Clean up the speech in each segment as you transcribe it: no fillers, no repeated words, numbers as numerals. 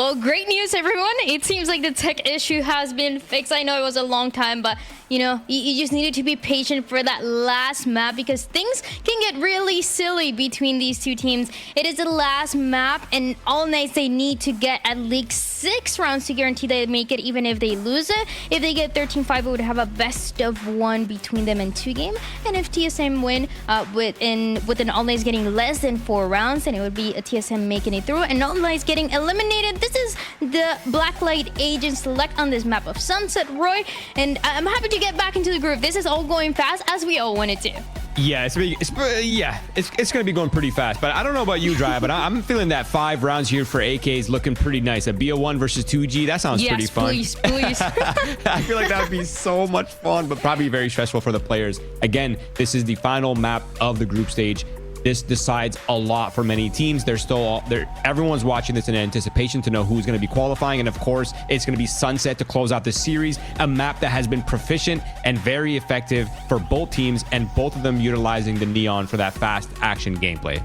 Well, great news, everyone. It seems like the tech issue has been fixed. I know it was a long time, but you know, you just needed to be patient for that last map because things can get really silly between these two teams. It is the last map, and all Knights, they need to get at least 6 rounds to guarantee they make it, even if they lose it. If they get 13-5, it would have a best of 1 between them in 2 games. And if TSM win with an All Knights getting less than 4 rounds, then it would be a TSM making it through and All Knights getting eliminated. This is the Blacklight Agent select on this map of Sunset, Roy, and I'm happy to get back into the group. This is all going fast as we all want it to. Yeah, it's going to be going pretty fast. But I don't know about you, Dry, but I'm feeling that 5 rounds here for AKs looking pretty nice. A BO1 versus 2G, that sounds pretty fun. Yes, please. I feel like that would be so much fun, but probably very stressful for the players. Again, this is the final map of the group stage. This decides a lot for many teams. Everyone's watching this in anticipation to know who's going to be qualifying. And of course, it's going to be Sunset to close out the series, a map that has been proficient and very effective for both teams, and both of them utilizing the Neon for that fast action gameplay.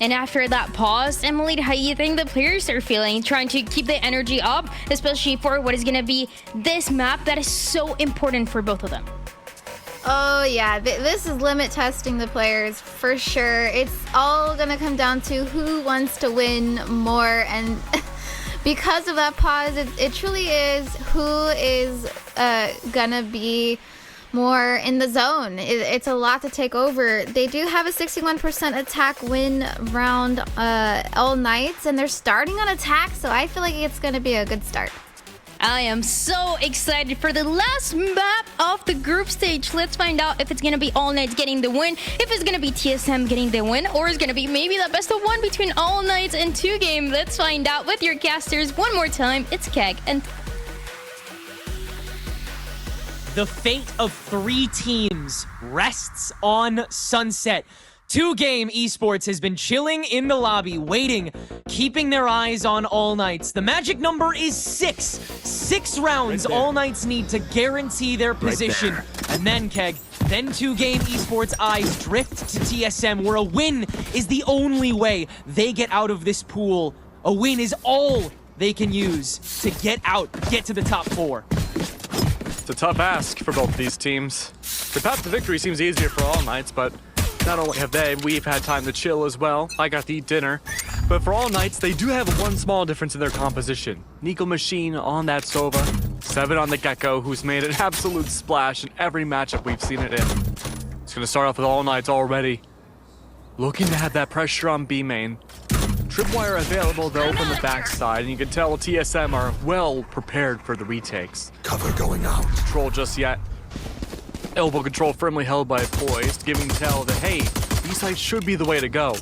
And after that pause, Emily, how do you think the players are feeling, trying to keep the energy up, especially for what is going to be this map that is so important for both of them? Oh yeah, this is limit testing the players for sure. It's all gonna come down to who wants to win more, and because of that pause, it truly is who is gonna be more in the zone. It's a lot to take over. They do have a 61% attack win round all nights, and they're starting on attack, so I feel like it's gonna be a good start. I am so excited for the last map of the group stage. Let's find out if it's going to be All Knights getting the win, if it's going to be TSM getting the win, or it's going to be maybe the best of 1 between All Knights and 2 game. Let's find out with your casters one more time. It's Keg and... The fate of 3 teams rests on Sunset. 2Game Esports has been chilling in the lobby, waiting, keeping their eyes on All Knights. The magic number is 6. 6 rounds All Knights need to guarantee their position. And then, Keg, then 2Game Esports' eyes drift to TSM, where a win is the only way they get out of this pool. A win is all they can use to get out, get to the top 4. It's a tough ask for both these teams. The path to victory seems easier for All Knights, but not only have we've had time to chill as well. I got to eat dinner. But for All Knights, they do have one small difference in their composition. Nico Machine on that Sova, 7 on the Gecko, who's made an absolute splash in every matchup we've seen it in. It's going to start off with All Knights already looking to have that pressure on B main. Tripwire available though from the backside, and you can tell TSM are well prepared for the retakes. Cover going out. Control just yet. Elbow control firmly held by Poised, giving tell that, hey, B-side should be the way to go.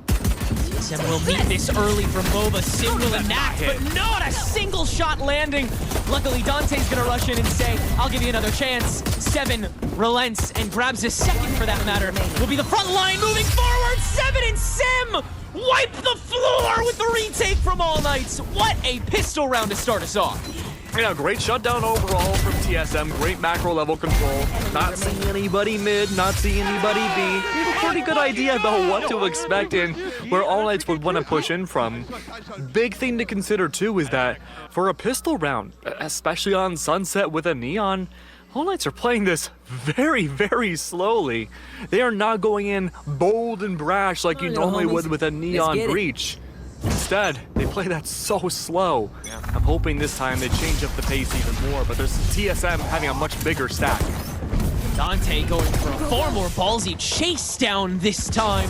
TSM will meet this early from Boba. Sim will enact, but not a single shot landing. Luckily, Dante's gonna rush in and say, I'll give you another chance. 7 relents and grabs a second for that matter. Will be the front line moving forward. 7 and Sim wipe the floor with the retake from All Knights. What a pistol round to start us off. Yeah, great shutdown overall from TSM. Great macro level control. Not seeing anybody mid, not seeing anybody B. We have a pretty good idea about what to expect and where All Knights would want to push in from. Big thing to consider too is that for a pistol round, especially on Sunset with a Neon, All Knights are playing this very, very slowly. They are not going in bold and brash like you normally would with a Neon Breach. Instead, they play that so slow. I'm hoping this time they change up the pace even more, but there's TSM having a much bigger stack. Dante going for a far more ballsy chase down this time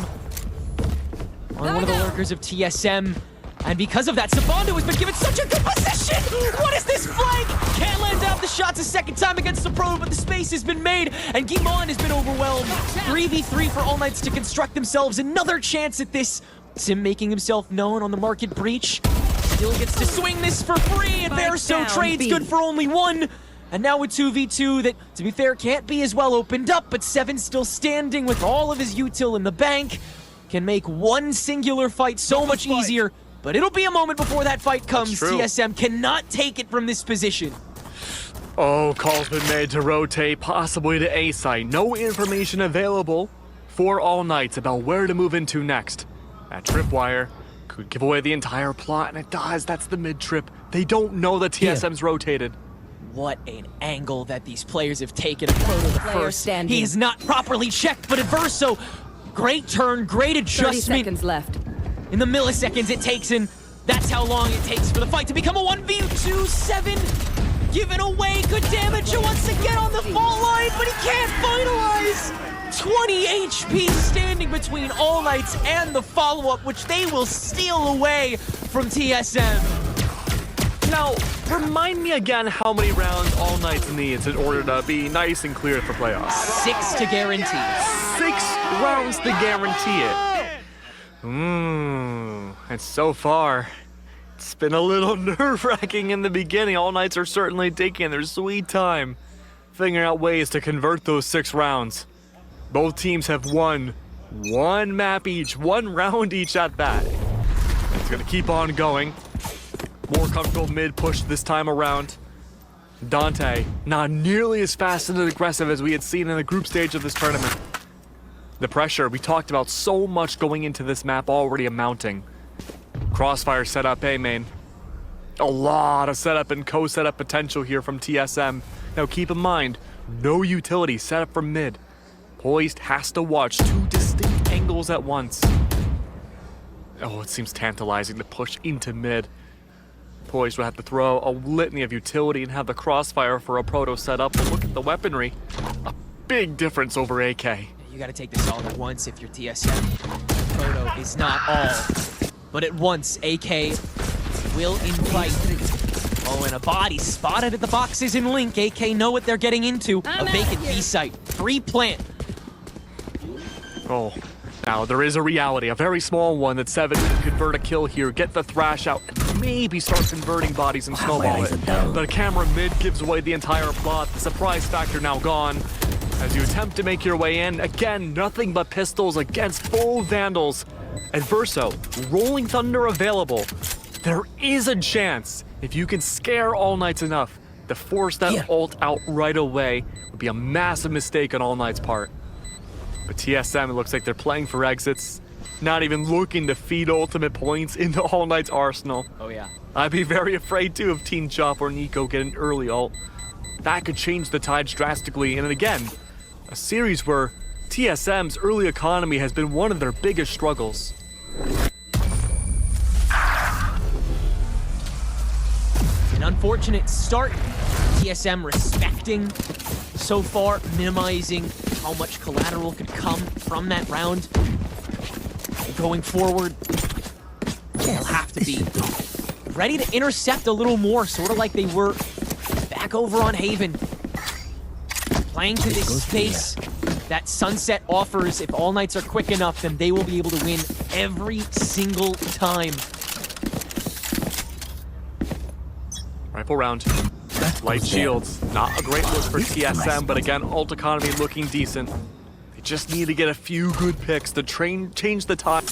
on one of the lurkers of TSM. And because of that, Savando has been given such a good position! What is this flank? Can't land out the shots a second time against the pro, but the space has been made, and Guimond has been overwhelmed. 3v3 for All Knights to construct themselves another chance at this. Sim making himself known on the market breach. Still gets to swing this for free, and Verso trades good for only 1. And now with 2v2 that, to be fair, can't be as well opened up, but 7 still standing with all of his util in the bank. Can make one singular fight so much easier, but it'll be a moment before that fight comes. TSM cannot take it from this position. Oh, call's been made to rotate, possibly to A site. No information available for All Knights about where to move into next. That Tripwire Could give away the entire plot, and it does. That's the mid trip. They don't know that TSM's rotated. What an angle that these players have taken. Proto the first. standing. He is not properly checked, but Adverso, great turn, great 30 adjustment. seconds left. In the milliseconds it takes, and that's how long it takes for the fight to become a 1v2. 7 given away. Good damage once again on the fault line, but he can't finalize. 20 HP standing between All Knights and the follow-up, which they will steal away from TSM. Now, remind me again how many rounds All Knights needs in order to be nice and clear for playoffs. 6 to guarantee. 6 rounds to guarantee it. And so far, it's been a little nerve-wracking in the beginning. All Knights are certainly taking their sweet time, figuring out ways to convert those 6 rounds. Both teams have won 1 map each, 1 round each at that. It's gonna keep on going. More comfortable mid push this time around. Dante, not nearly as fast and aggressive as we had seen in the group stage of this tournament. The pressure we talked about so much going into this map already amounting. Crossfire setup, hey main. A lot of setup and co-setup potential here from TSM. Now keep in mind, no utility set up from mid. Poised has to watch 2 distinct angles at once. Oh, it seems tantalizing to push into mid. Poised will have to throw a litany of utility and have the crossfire for a proto setup, but look at the weaponry. A big difference over AK. You gotta take this all at once if you're TSM. Proto is not all, but at once AK will invite. Oh, and a body spotted at the boxes in Link. AK know what they're getting into. A vacant B site, free plant. Oh, now there is a reality, a very small one, that 7 can convert a kill here, get the thrash out, and maybe start converting bodies and snowball it. But a camera mid gives away the entire plot, the surprise factor now gone. As you attempt to make your way in, again, nothing but pistols against full Vandals. Adverso, Rolling Thunder available. There is a chance, if you can scare All Knights enough, to force that ult out right away would be a massive mistake on All Knights' part. But TSM, it looks like they're playing for exits, not even looking to feed ultimate points into All Knight's arsenal. Oh yeah. I'd be very afraid too if Teen Chop or Nico get an early ult. That could change the tides drastically, and again, a series where TSM's early economy has been one of their biggest struggles. An unfortunate start. TSM respecting so far, minimizing how much collateral could come from that round. Going forward, they'll have to be ready to intercept a little more, sort of like they were back over on Haven. Playing to this space that Sunset offers. If All Knights are quick enough, then they will be able to win every single time. Rifle round. Light shields. Not a great look for TSM, but again, ult economy looking decent. They just need to get a few good picks to change the tide.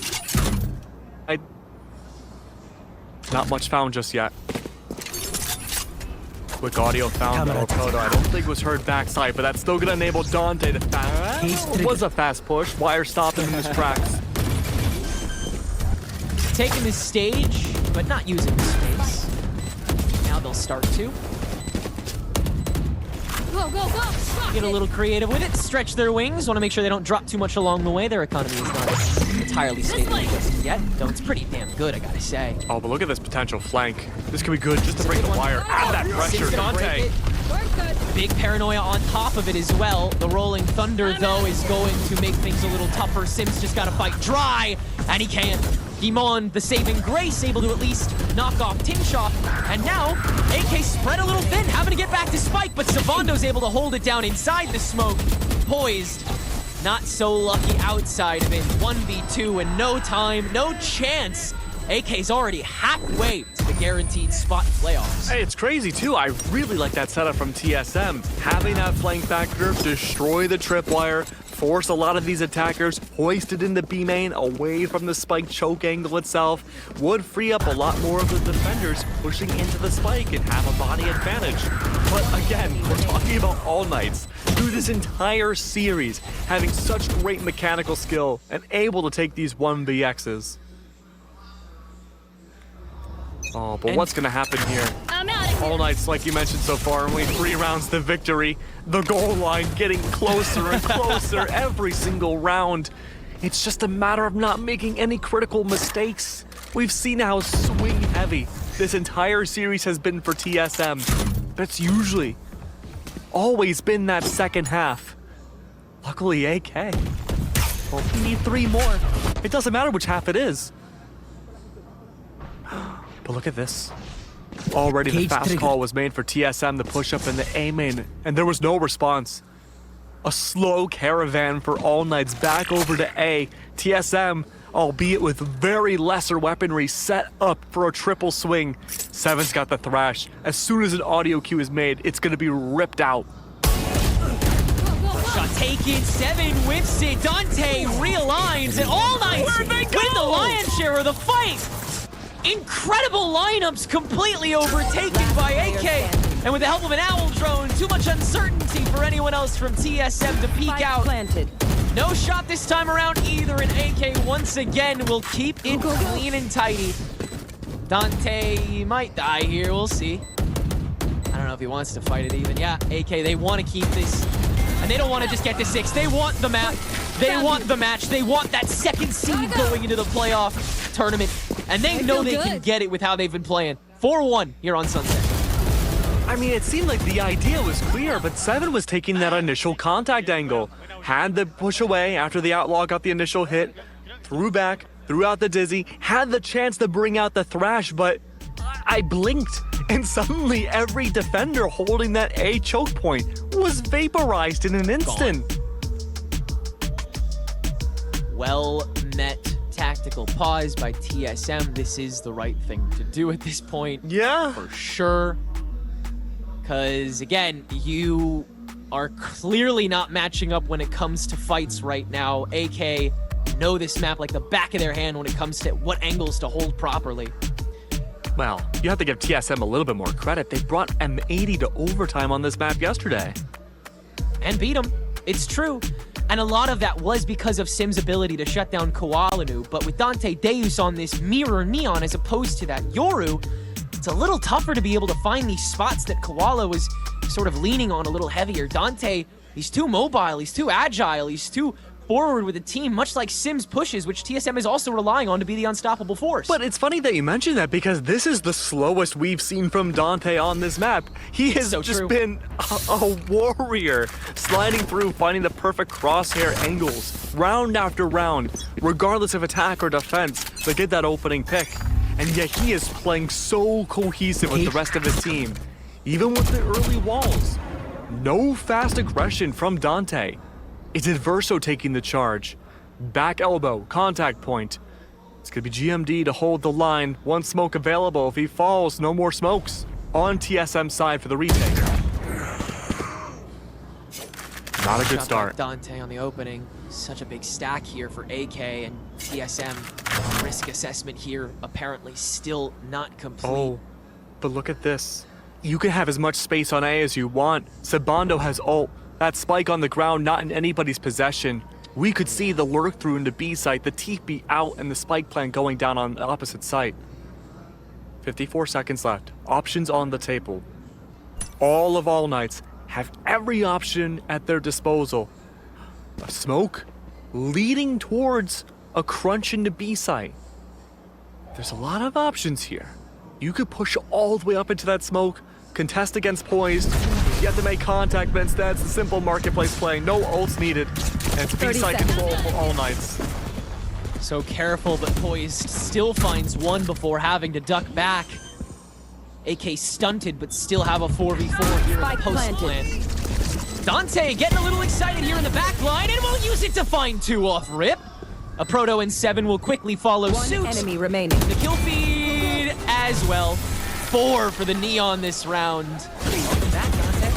Not much found just yet. Quick audio found though, Proto. I don't think was heard backside, but that's still gonna enable Dante to it was a fast push. Wire stopped him in his tracks. Taking this stage, but not using the space. Now they'll start to. Go, go, go! Get a little creative with it, stretch their wings, want to make sure they don't drop too much along the way. Their economy is not entirely stable just yet, though it's pretty damn good, I gotta say. Oh, but look at this potential flank. This could be good just to break the wire. Add that pressure, Dante. Big paranoia on top of it as well. The Rolling Thunder, though, is going to make things a little tougher. Sims just gotta fight dry, and he can't. Demon, the saving grace, able to at least knock off Tinshop. And now, AK spread a little thin, having to get back to Spike, but Savondo's able to hold it down inside the smoke. Poised, not so lucky outside of it. 1v2 and no time, no chance. AK's already halfway to the guaranteed spot in playoffs. Hey, it's crazy too. I really like that setup from TSM. Having that flank factor, destroy the tripwire, force a lot of these attackers hoisted in the B main away from the spike choke angle itself, would free up a lot more of the defenders pushing into the spike and have a body advantage. But again, we're talking about All Knights through this entire series, having such great mechanical skill and able to take these 1vx's. Oh, but what's going to happen here? I'm out of here. All Knights, like you mentioned so far, only 3 rounds to victory. The goal line getting closer and closer every single round. It's just a matter of not making any critical mistakes. We've seen how swing heavy this entire series has been for TSM. That's usually always been that second half. Luckily, AK. Well, we need 3 more. It doesn't matter which half it is. But look at this. Already the fast call was made for TSM to push up in the A main, and there was no response. A slow caravan for All Knights back over to A. TSM, albeit with very lesser weaponry, set up for a triple swing. Seven's got the thrash. As soon as an audio cue is made, it's going to be ripped out. Shot taken, 7 whips it. Dante realigns, and All Knights win the lion's share of the fight. Incredible lineups completely overtaken by AK. And with the help of an owl drone, too much uncertainty for anyone else from TSM to peek out. No shot this time around either, and AK once again will keep it clean and tidy. Dante might die here, we'll see. I don't know if he wants to fight it even. Yeah, AK, they want to keep this. And they don't want to just get to 6. They want the map. They want the match. They want that second seed going into the playoff tournament. And they know they can get it with how they've been playing. 4-1 here on Sunset. I mean, it seemed like the idea was clear, but Seven was taking that initial contact angle. Had the push away after the Outlaw got the initial hit. Threw back, threw out the Dizzy. Had the chance to bring out the Thrash, but I blinked. And suddenly every defender holding that A choke point was vaporized in an instant. Well met tactical pause by TSM. This is the right thing to do at this point. Yeah. For sure. Because, again, you are clearly not matching up when it comes to fights right now. AK know this map like the back of their hand when it comes to what angles to hold properly. Well, you have to give TSM a little bit more credit. They brought M80 to overtime on this map yesterday. And beat him. It's true. And a lot of that was because of Sim's ability to shut down Koalanu, but with Dante Deus on this mirror Neon as opposed to that Yoru, it's a little tougher to be able to find these spots that Koala was sort of leaning on a little heavier. Dante, he's too mobile, he's too agile, he's too forward with the team, much like Sims pushes, which TSM is also relying on to be the unstoppable force. But it's funny that you mentioned that because this is the slowest we've seen from Dante on this map. He has just been a warrior, sliding through, finding the perfect crosshair angles, round after round, regardless of attack or defense, to get that opening pick. And yet he is playing so cohesive with the rest of his team. Even with the early walls, no fast aggression from Dante. It's Adverso taking the charge. Back elbow, contact point. It's gonna be GMD to hold the line. One smoke available. If he falls, no more smokes. On TSM side for the retake. Not a good start. Dante on the opening. Such a big stack here for AK and TSM. Risk assessment here apparently still not complete. Oh, but look at this. You can have as much space on A as you want. Sabando has ult. That spike on the ground not in anybody's possession. We could see the lurk through into B site, the TP out, and the spike plan going down on the opposite site. 54 seconds left. Options on the table. All of All Knights have every option at their disposal. A smoke leading towards a crunch into B site. There's a lot of options here. You could push all the way up into that smoke, contest against Poised. You have to make contact, but instead it's a simple marketplace play. No ults needed. And it's B-side control for All Knights. So careful, but Poised still finds one before having to duck back. AK stunted, but still have a 4v4 here in the post plan. Dante getting a little excited here in the back line, and will use it to find 2 off rip. A Proto and 7 will quickly follow suit. Enemy remaining. The kill feed as well. 4 for the Neon this round. Welcome back, Dante.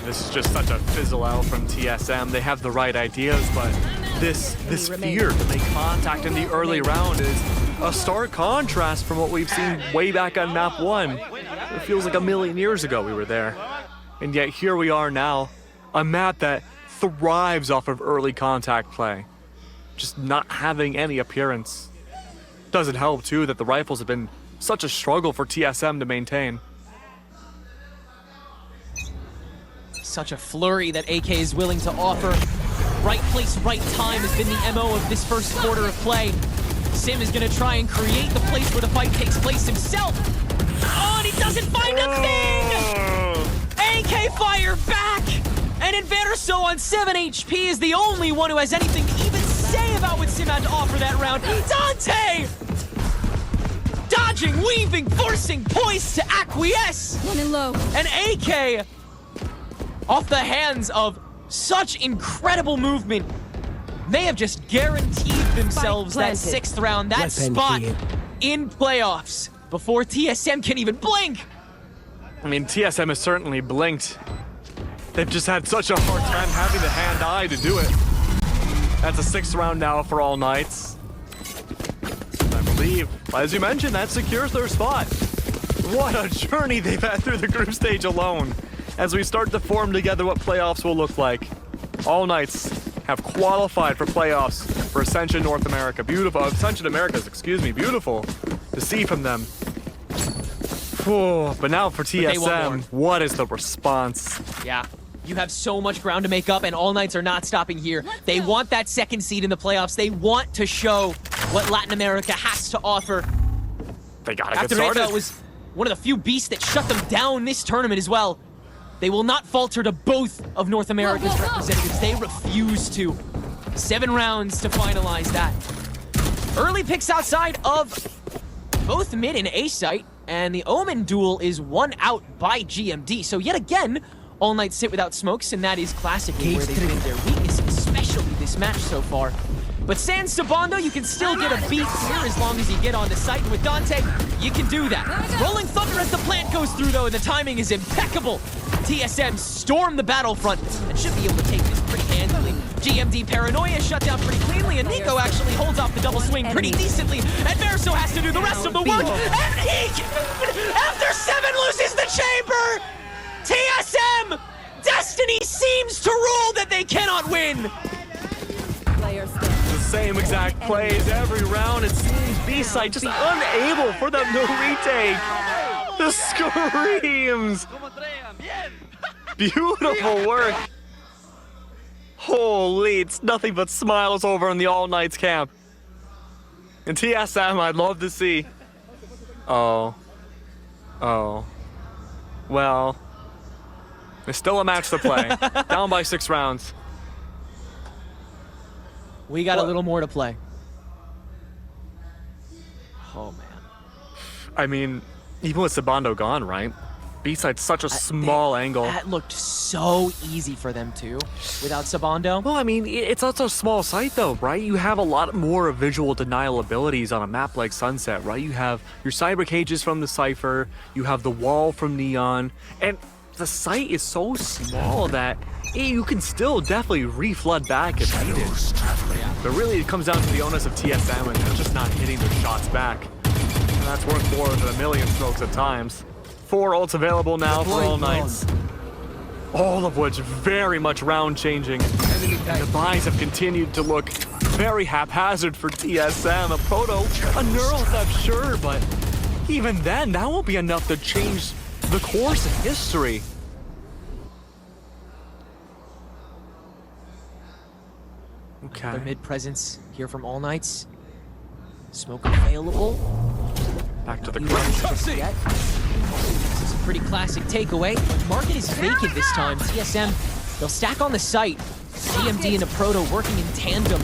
This is just such a fizzle out from TSM. They have the right ideas, but this fear to make contact in the early round is a stark contrast from what we've seen way back on map 1. It feels like a million years ago we were there. And yet here we are now, a map that thrives off of early contact play. Just not having any appearance. Doesn't help too that the rifles have been such a struggle for TSM to maintain. Such a flurry that AK is willing to offer. Right place, right time has been the MO of this first quarter of play. Sim is going to try and create the place where the fight takes place himself. Oh, and he doesn't find a thing! AK fire back! And Inverso on 7 HP is the only one who has anything to even say about what Sim had to offer that round. Dante! Dodging, weaving, forcing Poised to acquiesce! Running low. And AK, off the hands of such incredible movement, they have just guaranteed themselves that 6th round, that spot in playoffs before TSM can even blink. I mean, TSM has certainly blinked. They've just had such a hard time having the hand-eye to do it. That's a 6th round now for All Knights. I believe, as you mentioned, that secures their spot. What a journey they've had through the group stage alone. As we start to form together what playoffs will look like. All Knights have qualified for playoffs for Ascension North America. Beautiful, Ascension Americas, excuse me, beautiful to see from them. Whew, but now for TSM, what is the response? Yeah, you have so much ground to make up, and All Knights are not stopping here. They want that 2nd seed in the playoffs. They want to show what Latin America has to offer. They gotta get After started. Ava was one of the few beasts that shut them down this tournament as well. They will not falter to both of North America's representatives. They refuse to. 7 rounds to finalize that. Early picks outside of both mid and A site, and the Omen duel is won out by GMD. So yet again, All Knights sit without smokes, and that is classically where they've been their weakness, especially this match so far. But Sans Sabondo, you can still get a beat here as long as you get on the site. And with Dante, you can do that. Rolling Thunder as the plant goes through, though, and the timing is impeccable. TSM storm the battlefront and should be able to take this pretty handily. GMD Paranoia shut down pretty cleanly, and Nico actually holds off the double swing pretty decently. And Verso has to do the rest of the work. And he, after 7, loses the chamber! TSM! Destiny seems to rule that they cannot win! The same exact plays every round. It seems B-side just unable for them to retake. The screams! Beautiful work. Holy, it's nothing but smiles over in the All Knights camp. And TSM, I'd love to see. Oh. Well, there's still a match to play. Down by 6 rounds. We got a little more to play. Oh, man. I mean, even with Sabondo gone, right? B-side's such a small angle. That looked so easy for them, too, without Sabondo. Well, I mean, it's such a small site, though, right? You have a lot more visual denial abilities on a map like Sunset, right? You have your cyber cages from the Cypher, you have the wall from Neon, and the site is so small that you can still definitely reflood back if needed. But really, it comes down to the onus of TSM and just not hitting their shots back. And that's worth more than a million smokes at times. 4 ults available now for All Knights. All of which very much round changing. And the buys have continued to look very haphazard for TSM. A Proto, a Neural Theft, sure, but even then, that won't be enough to change the course of history. Okay. Their mid presence here from All Knights. Smoke available. Back to the This is a pretty classic takeaway. Market is vacant this time. TSM, they'll stack on the site. GMD and a Proto working in tandem.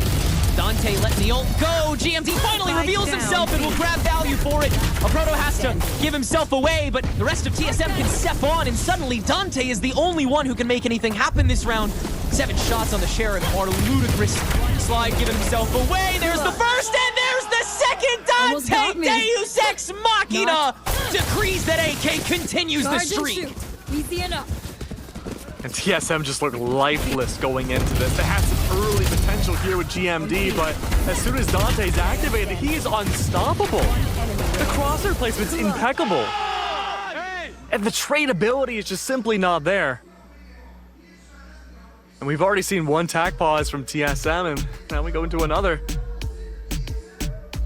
Dante letting the ult go. GMD finally reveals himself and will grab value for it. A Proto has to give himself away, but the rest of TSM can step on, and suddenly Dante is the only one who can make anything happen this round. 7 shots on the Sheriff are ludicrous. Slide giving himself away. There's the first, and there's the second. Dante Deus Ex Machina decrees that AK continues the streak. Easy enough. And TSM just looked lifeless going into this. They had some early potential here with GMD, but as soon as Dante's activated, he is unstoppable. The crosshair placement's impeccable. And the tradability is just simply not there. And we've already seen one tack pause from TSM, and now we go into another.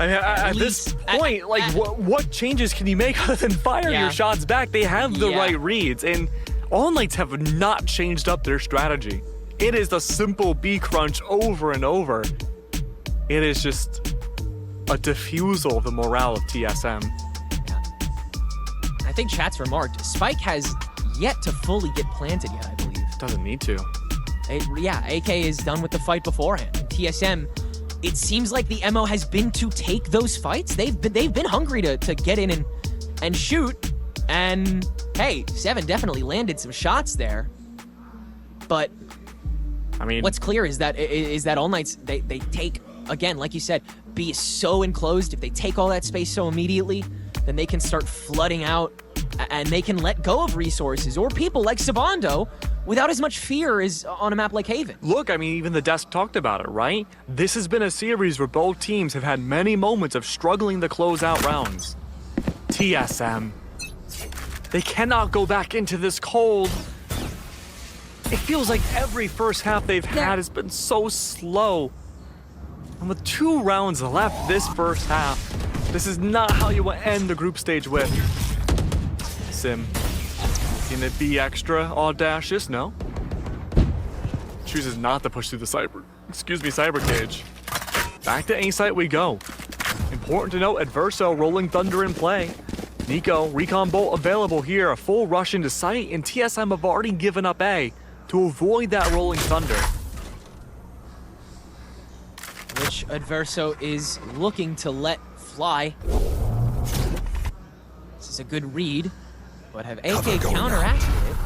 I mean, at this point, like, what changes can you make other than fire your shots back? They have the right reads, and All Knights have not changed up their strategy. It is the simple B crunch over and over. It is just a diffusal of the morale of TSM. I think chat's remarked, Spike has yet to fully get planted yet, I believe. Doesn't need to. Yeah, AK is done with the fight beforehand. And TSM, it seems like the MO has been to take those fights. They've been hungry to get in and shoot. And hey, 7 definitely landed some shots there. But I mean, what's clear is that All Knights, they take, again, like you said, B is so enclosed. If they take all that space so immediately, then they can start flooding out and they can let go of resources or people like Sabando without as much fear as on a map like Haven. Look, I mean, even the desk talked about it, right? This has been a series where both teams have had many moments of struggling to close out rounds. TSM, they cannot go back into this cold. It feels like every first half they've had has been so slow. And with 2 rounds left this first half, this is not how you want to end the group stage with. Sim, can it be extra audacious? No. Chooses not to push through the cyber cage. Back to A site we go. Important to note, Adverso rolling Thunder in play. Nico, Recon Bolt available here, a full rush into site, and TSM have already given up A to avoid that rolling Thunder. Which Adverso is looking to let fly. This is a good read, but have AK counteracted it,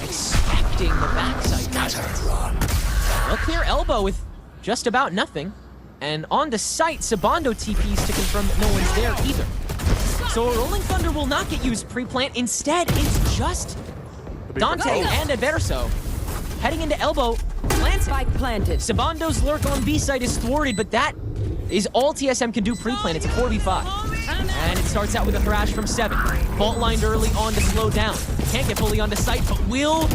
expecting the backside. A clear elbow with just about nothing, and on the site, Sabando TPs to confirm that no one's there either. So a rolling thunder will not get used pre-plant. Instead, it's just Dante and Adverso heading into elbow. Spike planted. Sabando's lurk on B side is thwarted, but that is all TSM can do pre-plant. It's a 4v5. And it starts out with a thrash from 7. Fault lined early on to slow down. Can't get fully onto site, but will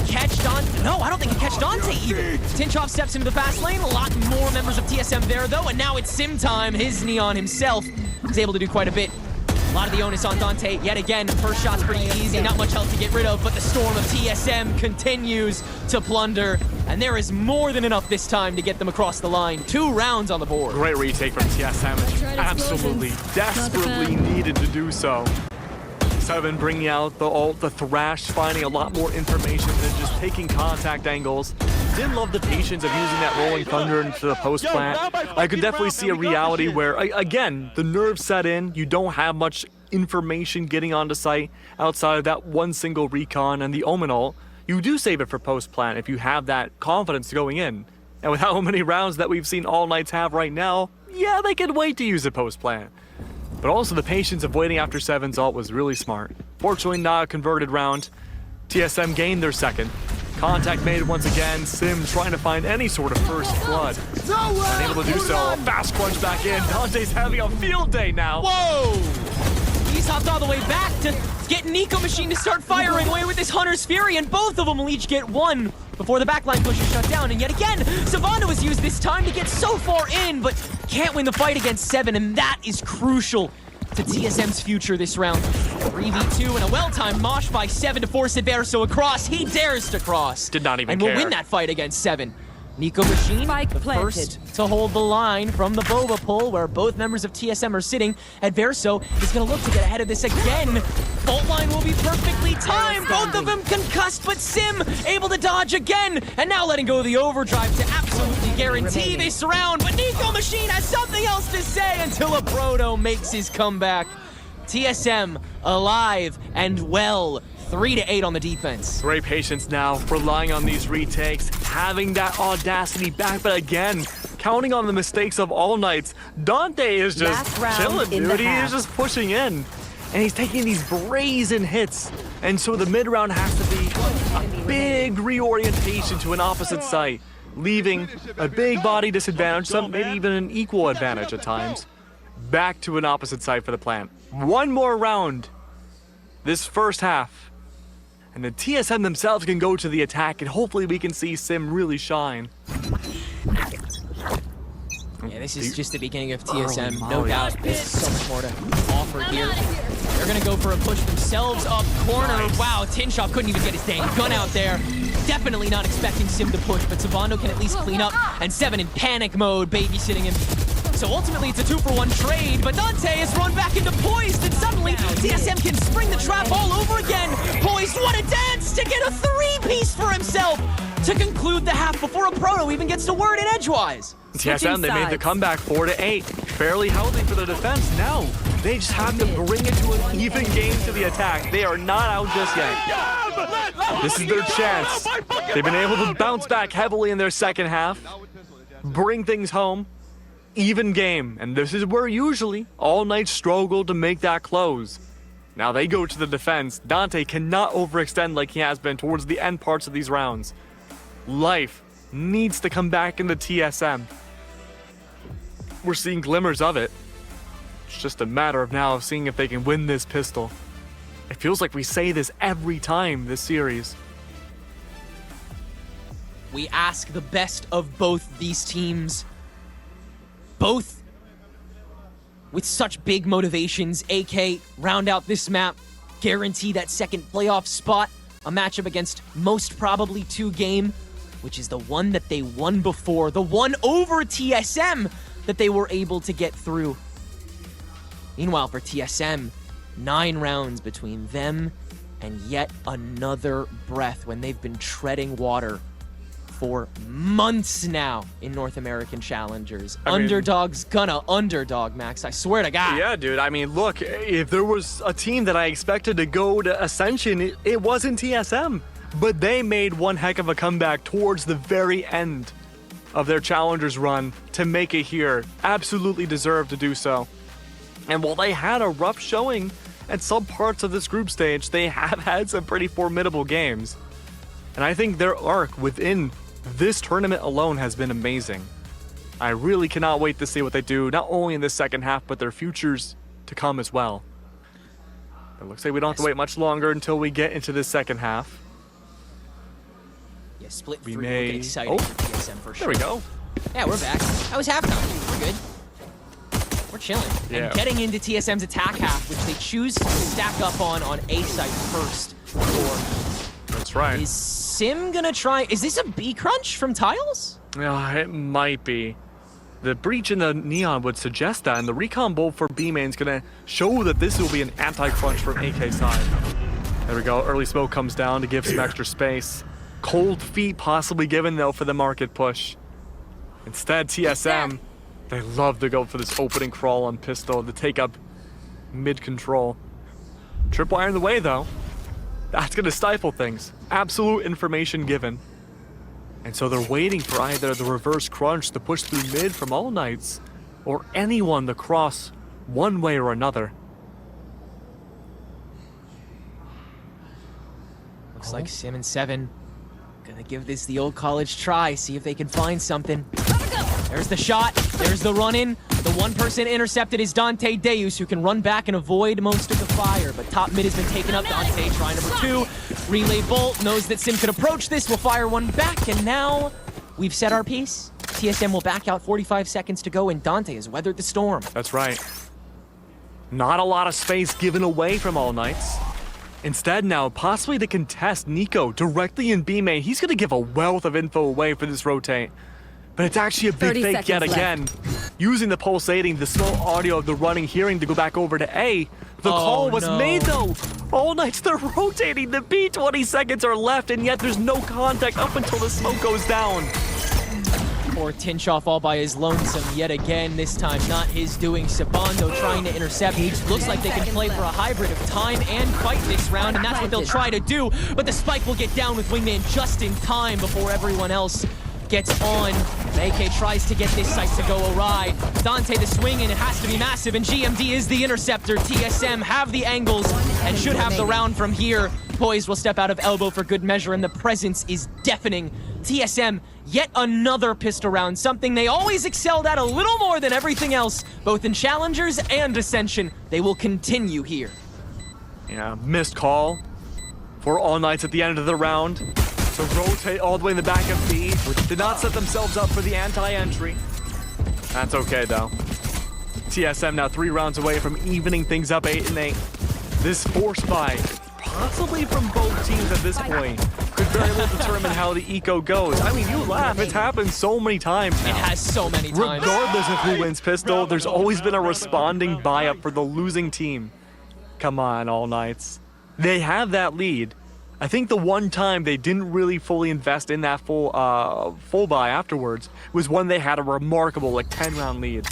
catch Dante. No, I don't think he catch Dante either. Tinchoff steps into the fast lane. A lot more members of TSM there, though. And now it's Sim time. His Neon himself is able to do quite a bit. A lot of the onus on Dante yet again. First shot's pretty easy, not much health to get rid of, but the storm of TSM continues to plunder, and there is more than enough this time to get them across the line. 2 rounds on the board. Great retake from TSM. Absolutely, desperately needed to do so. 7 bringing out the ult, the thrash, finding a lot more information than just taking contact angles. Didn't love the patience of using that rolling thunder into the post plant. I could definitely see a reality where, again, the nerves set in. You don't have much information getting onto site outside of that one single recon and the Omen ult. You do save it for post plant if you have that confidence going in. And with how many rounds that we've seen All Knights have right now, yeah, they can wait to use it post plant. But also the patience of waiting after 7's ult was really smart. Fortunately, not a converted round. TSM gained their second. Contact made once again. Sim trying to find any sort of first blood. Unable to do so. A fast crunch back in. Dante's having a field day now. Whoa! He's hopped all the way back to get Nico Machine to start firing away with this Hunter's Fury, and both of them will each get 1 before the backline push is shut down. And yet again, Savannah was used this time to get so far in, but can't win the fight against 7, and that is crucial to TSM's future this round. 3v2 and a well-timed mosh by 7 to force Adverso across. He dares to cross. Did not even and care. will win that fight against 7. Nico Machine, Spike the planted. first to hold the line from the Boba pull where both members of TSM are sitting. Adverso is going to look to get ahead of this again. Fault line will be perfectly timed. Both of them concussed, but Sim able to dodge again. And now letting go of the overdrive to absolutely guarantee this round. But Nico Machine has something else to say until a Proto makes his comeback. TSM alive and well. 3-8 on the defense. Great patience now, relying on these retakes, having that audacity back, but again, counting on the mistakes of All Knights. Dante is just chilling, dude. He is just pushing in. And he's taking these brazen hits. And so the mid-round has to be a big reorientation to an opposite site, leaving a big body disadvantage, some maybe even an equal advantage at times, back to an opposite site for the plant. 1 more round this first half. And the TSM themselves can go to the attack, and hopefully we can see Sim really shine. Yeah, this is just the beginning of TSM, no moly. doubt. There's so much more to offer here. They're gonna go for a push themselves up corner. Wow, Tinshop couldn't even get his dang gun out there. Definitely not expecting Sim to push, but Savando can at least clean up, and Seven in panic mode, babysitting him. So ultimately, it's a 2-for-1 trade, but Dante is run back into Poised, and suddenly TSM can spring the trap all over again. Poised, what a dance to get a 3-piece for himself to conclude the half before a proto even gets to word in edgewise. TSM, they made the comeback 4-8. Fairly healthy for the defense. Now, they just have to bring it to an even game to the attack. They are not out just yet. This is their chance. They've been able to bounce back heavily in their second half, bring things home. Even game, and this is where usually All Knights struggle to make that close. Now they go to the defense. Dante cannot overextend like he has been towards the end parts of these rounds. Life needs to come back in the TSM. We're seeing glimmers of it. It's just a matter of now of seeing if they can win this pistol. It feels like we say this every time this series. We ask the best of both these teams. Both with such big motivations. AK, round out this map, guarantee that second playoff spot. A matchup against most probably 2-game, which is the one that they won before. The one over TSM that they were able to get through. Meanwhile, for TSM, 9 rounds between them and yet another breath when they've been treading water for months now in North American Challengers. Underdog's gonna underdog, Max. I swear to God. Yeah, dude. I mean, look, if there was a team that I expected to go to Ascension, it wasn't TSM. But they made one heck of a comeback towards the very end of their Challengers run to make it here. Absolutely deserved to do so. And while they had a rough showing at some parts of this group stage, they have had some pretty formidable games. And I think their arc within this tournament alone has been amazing. I really cannot wait to see what they do, not only in the second half, but their futures to come as well. It looks like we don't have to wait much longer until we get into the second half. Yeah, split We 3 may- will get exciting Oh, for TSM for There sure. we go. Yeah, we're back. That was halftime. We're good. We're chilling. Yeah. And getting into TSM's attack half, which they choose to stack up on A site first. That's right. Is Sim gonna try? Is this a B crunch from Tiles? Yeah, it might be. The breach in the neon would suggest that, and the recon bolt for B-main's gonna show that this will be an anti-crunch from AK side. There we go. Early smoke comes down to give some extra space. Cold feet possibly given though for the market push. Instead, TSM, they love to go for this opening crawl on pistol to take up mid-control. Tripwire in the way though. That's gonna stifle things. Absolute information given. And so they're waiting for either the reverse crunch to push through mid from All Knights, or anyone to cross one way or another. Looks like Sim and Seven gonna give this the old college try, see if they can find something. There's the shot, there's the run-in. The one person intercepted is Dante Deus, who can run back and avoid most of the fire, but top mid has been taken up. Dante try number 2. Relay Bolt knows that Sim could approach this, will fire one back, and now we've set our piece. TSM will back out 45 seconds to go, and Dante has weathered the storm. That's right. Not a lot of space given away from All Knights. Instead now, possibly to contest Nico directly in B main. He's gonna give a wealth of info away for this rotate. But it's actually a big 30 fake yet seconds again. Using the pulsating, the small audio of the running hearing to go back over to A. The call was made though. All Knights, they're rotating the B. 20 seconds are left, and yet there's no contact up until the smoke goes down. Poor Tinshoff all by his lonesome yet again, this time not his doing. Sabando trying to intercept. Looks like they can play for a hybrid of time and fight this round, and that's what they'll try to do. But the spike will get down with Wingman just in time before everyone else gets on. AK tries to get this site to go awry. Dante the swing, and it has to be massive, and GMD is the interceptor. TSM have the angles and should have the round from here. Poised will step out of elbow for good measure, and the presence is deafening. TSM, yet another pistol round, something they always excelled at a little more than everything else, both in Challengers and Ascension. They will continue here. Yeah, missed call for All Knights at the end of the round. So rotate all the way in the back of B, which did not set themselves up for the anti-entry. That's okay, though. TSM now 3 rounds away from evening things up 8-8. This force buy, possibly from both teams at this point, could very well determine how the eco goes. I mean, you laugh. It's happened so many times now. It has so many times. Regardless of who wins pistol, there's always been a responding buy-up for the losing team. Come on, All Knights. They have that lead. I think the one time they didn't really fully invest in that full buy afterwards was when they had a remarkable, like, 10-round lead.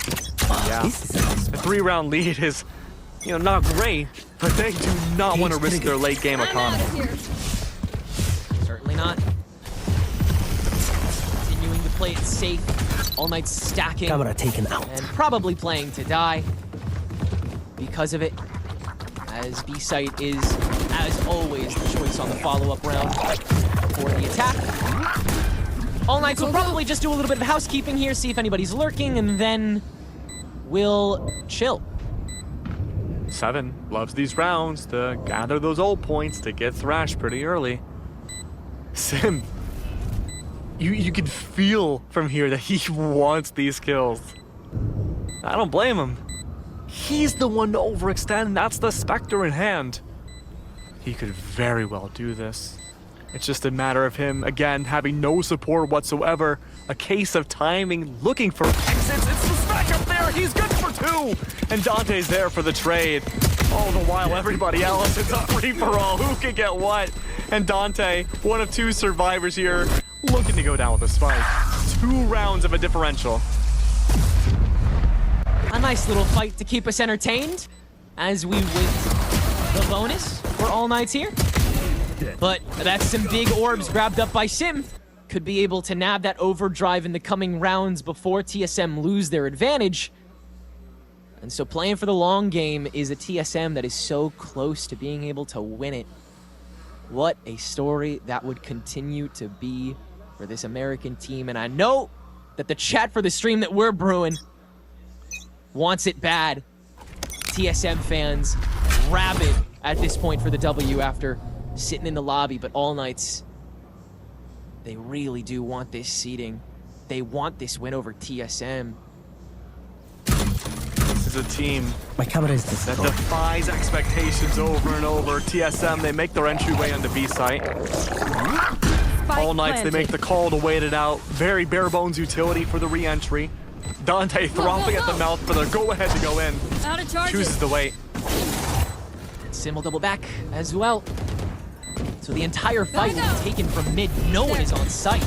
Yeah, a 3-round lead is, you know, not great, but they do not want to risk their late game economy. Certainly not. Continuing to play it safe. All Knights stacking. Camera taken out. And probably playing to die because of it. As B-Site is, as always, the choice on the follow-up round for the attack. All Knights will probably just do a little bit of housekeeping here, see if anybody's lurking, and then we'll chill. 7 loves these rounds to gather those old points to get thrashed pretty early. Sim, you can feel from here that he wants these kills. I don't blame him. He's the one to overextend, that's the Spectre in hand. He could very well do this. It's just a matter of him, again, having no support whatsoever. A case of timing, looking for exits. It's the Spec up there, he's good for 2! And Dante's there for the trade. All the while, everybody else, it's a free-for-all. Who can get what? And Dante, one of 2 survivors here, looking to go down with a spike. 2 rounds of a differential. A nice little fight to keep us entertained as we win the bonus for All Knights here. But that's some big orbs grabbed up by Sim. Could be able to nab that overdrive in the coming rounds before TSM lose their advantage. And so playing for the long game is a TSM that is so close to being able to win it. What a story that would continue to be for this American team. And I know that the chat for the stream that we're brewing wants it bad. TSM fans rabid at this point for the W after sitting in the lobby, but All Knights, they really do want this seeding. They want this win over TSM. This is a team My camera is that defies expectations over and over. TSM, they make their entryway on the B site. All Knights, they make the call to wait it out. Very bare bones utility for the re-entry. Dante throbbing at the mouth for the go-ahead to go in. Out of charges. Chooses to wait. Sim will double back as well. So the entire fight will be taken from mid. No one is on site.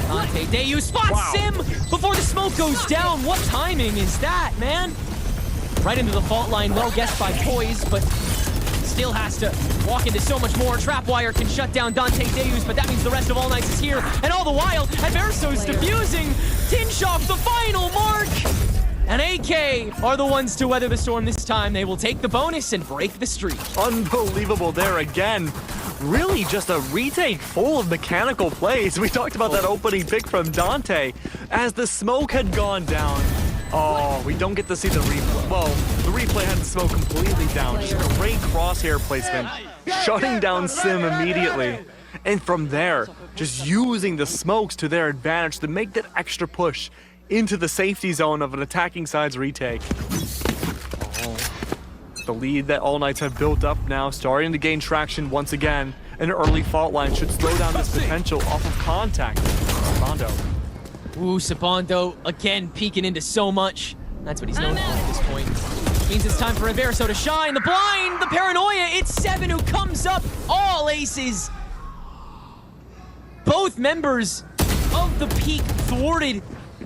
Dante Dayu spots Sim before the smoke goes down. What timing is that, man? Right into the fault line. Well guessed by POISED, but still has to walk into so much more. Trapwire can shut down Dante Dayu, but that means the rest of All Knights is here. And all the while, Adverso's defusing. Tinshoff, the final mark. And AK are the ones to weather the storm this time. They will take the bonus and break the streak. Unbelievable there again. Really just a retake full of mechanical plays. We talked about that opening pick from Dante. As the smoke had gone down, oh, we don't get to see the replay. Well, the replay had the smoke completely down. Just a great crosshair placement, shutting down Sim immediately. And from there, just using the smokes to their advantage to make that extra push into the safety zone of an attacking side's retake. Oh. The lead that All Knights have built up now, starting to gain traction once again. An early fault line should slow down this potential off of contact. Mondo. Ooh, Sabondo again peeking into so much. That's what he's known for at this point. Means it's time for Adverso to shine. The blind, the paranoia. It's 7 who comes up. All aces. Both members of the peak thwarted.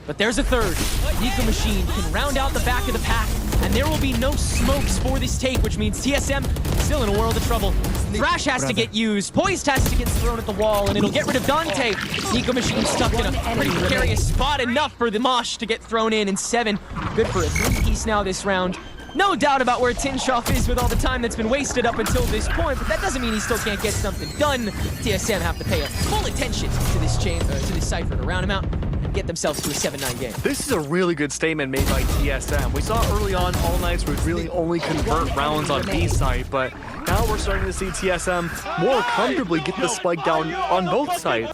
But there's a third. Nika Machine can round out the back of the pack, and there will be no smokes for this take, which means TSM still in a world of trouble. Thrash has to get used, Poised has to get thrown at the wall, and it'll get rid of Dante. Nika Machine stuck in a pretty precarious spot, enough for the Mosh to get thrown in, and 7 good for a 3-piece now this round. No doubt about where Tinshoff is with all the time that's been wasted up until this point, but that doesn't mean he still can't get something done. TSM have to pay full attention to this Cypher to round him out and get themselves to a 7-9 game. This is a really good statement made by TSM. We saw early on All Knights would really only convert rounds on B site, but now we're starting to see TSM more comfortably get the spike down on both sides.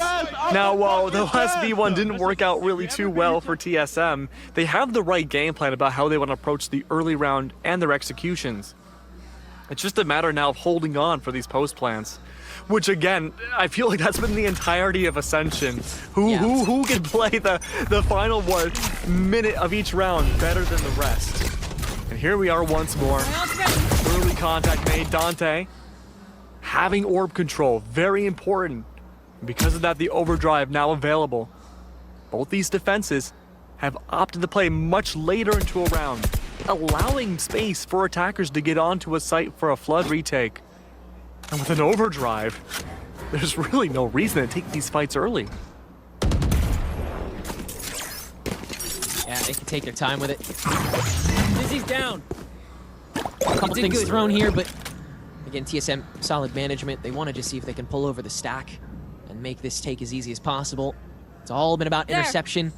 Now, while the last V1 didn't work out really too well for TSM, they have the right game plan about how they want to approach the early round and their executions. It's just a matter now of holding on for these post plans. Which again, I feel like that's been the entirety of Ascension. Who can play the final 1 minute of each round better than the rest? And here we are once more. Early contact made. Dante having orb control, very important. Because of that, the overdrive now available. Both these defenses have opted to play much later into a round, allowing space for attackers to get onto a site for a flood retake. And with an overdrive, there's really no reason to take these fights early. Yeah, they can take their time with it. Dizzy's down. A couple things thrown here, but again, TSM, solid management. They want to just see if they can pull over the stack and make this take as easy as possible. It's all been about interception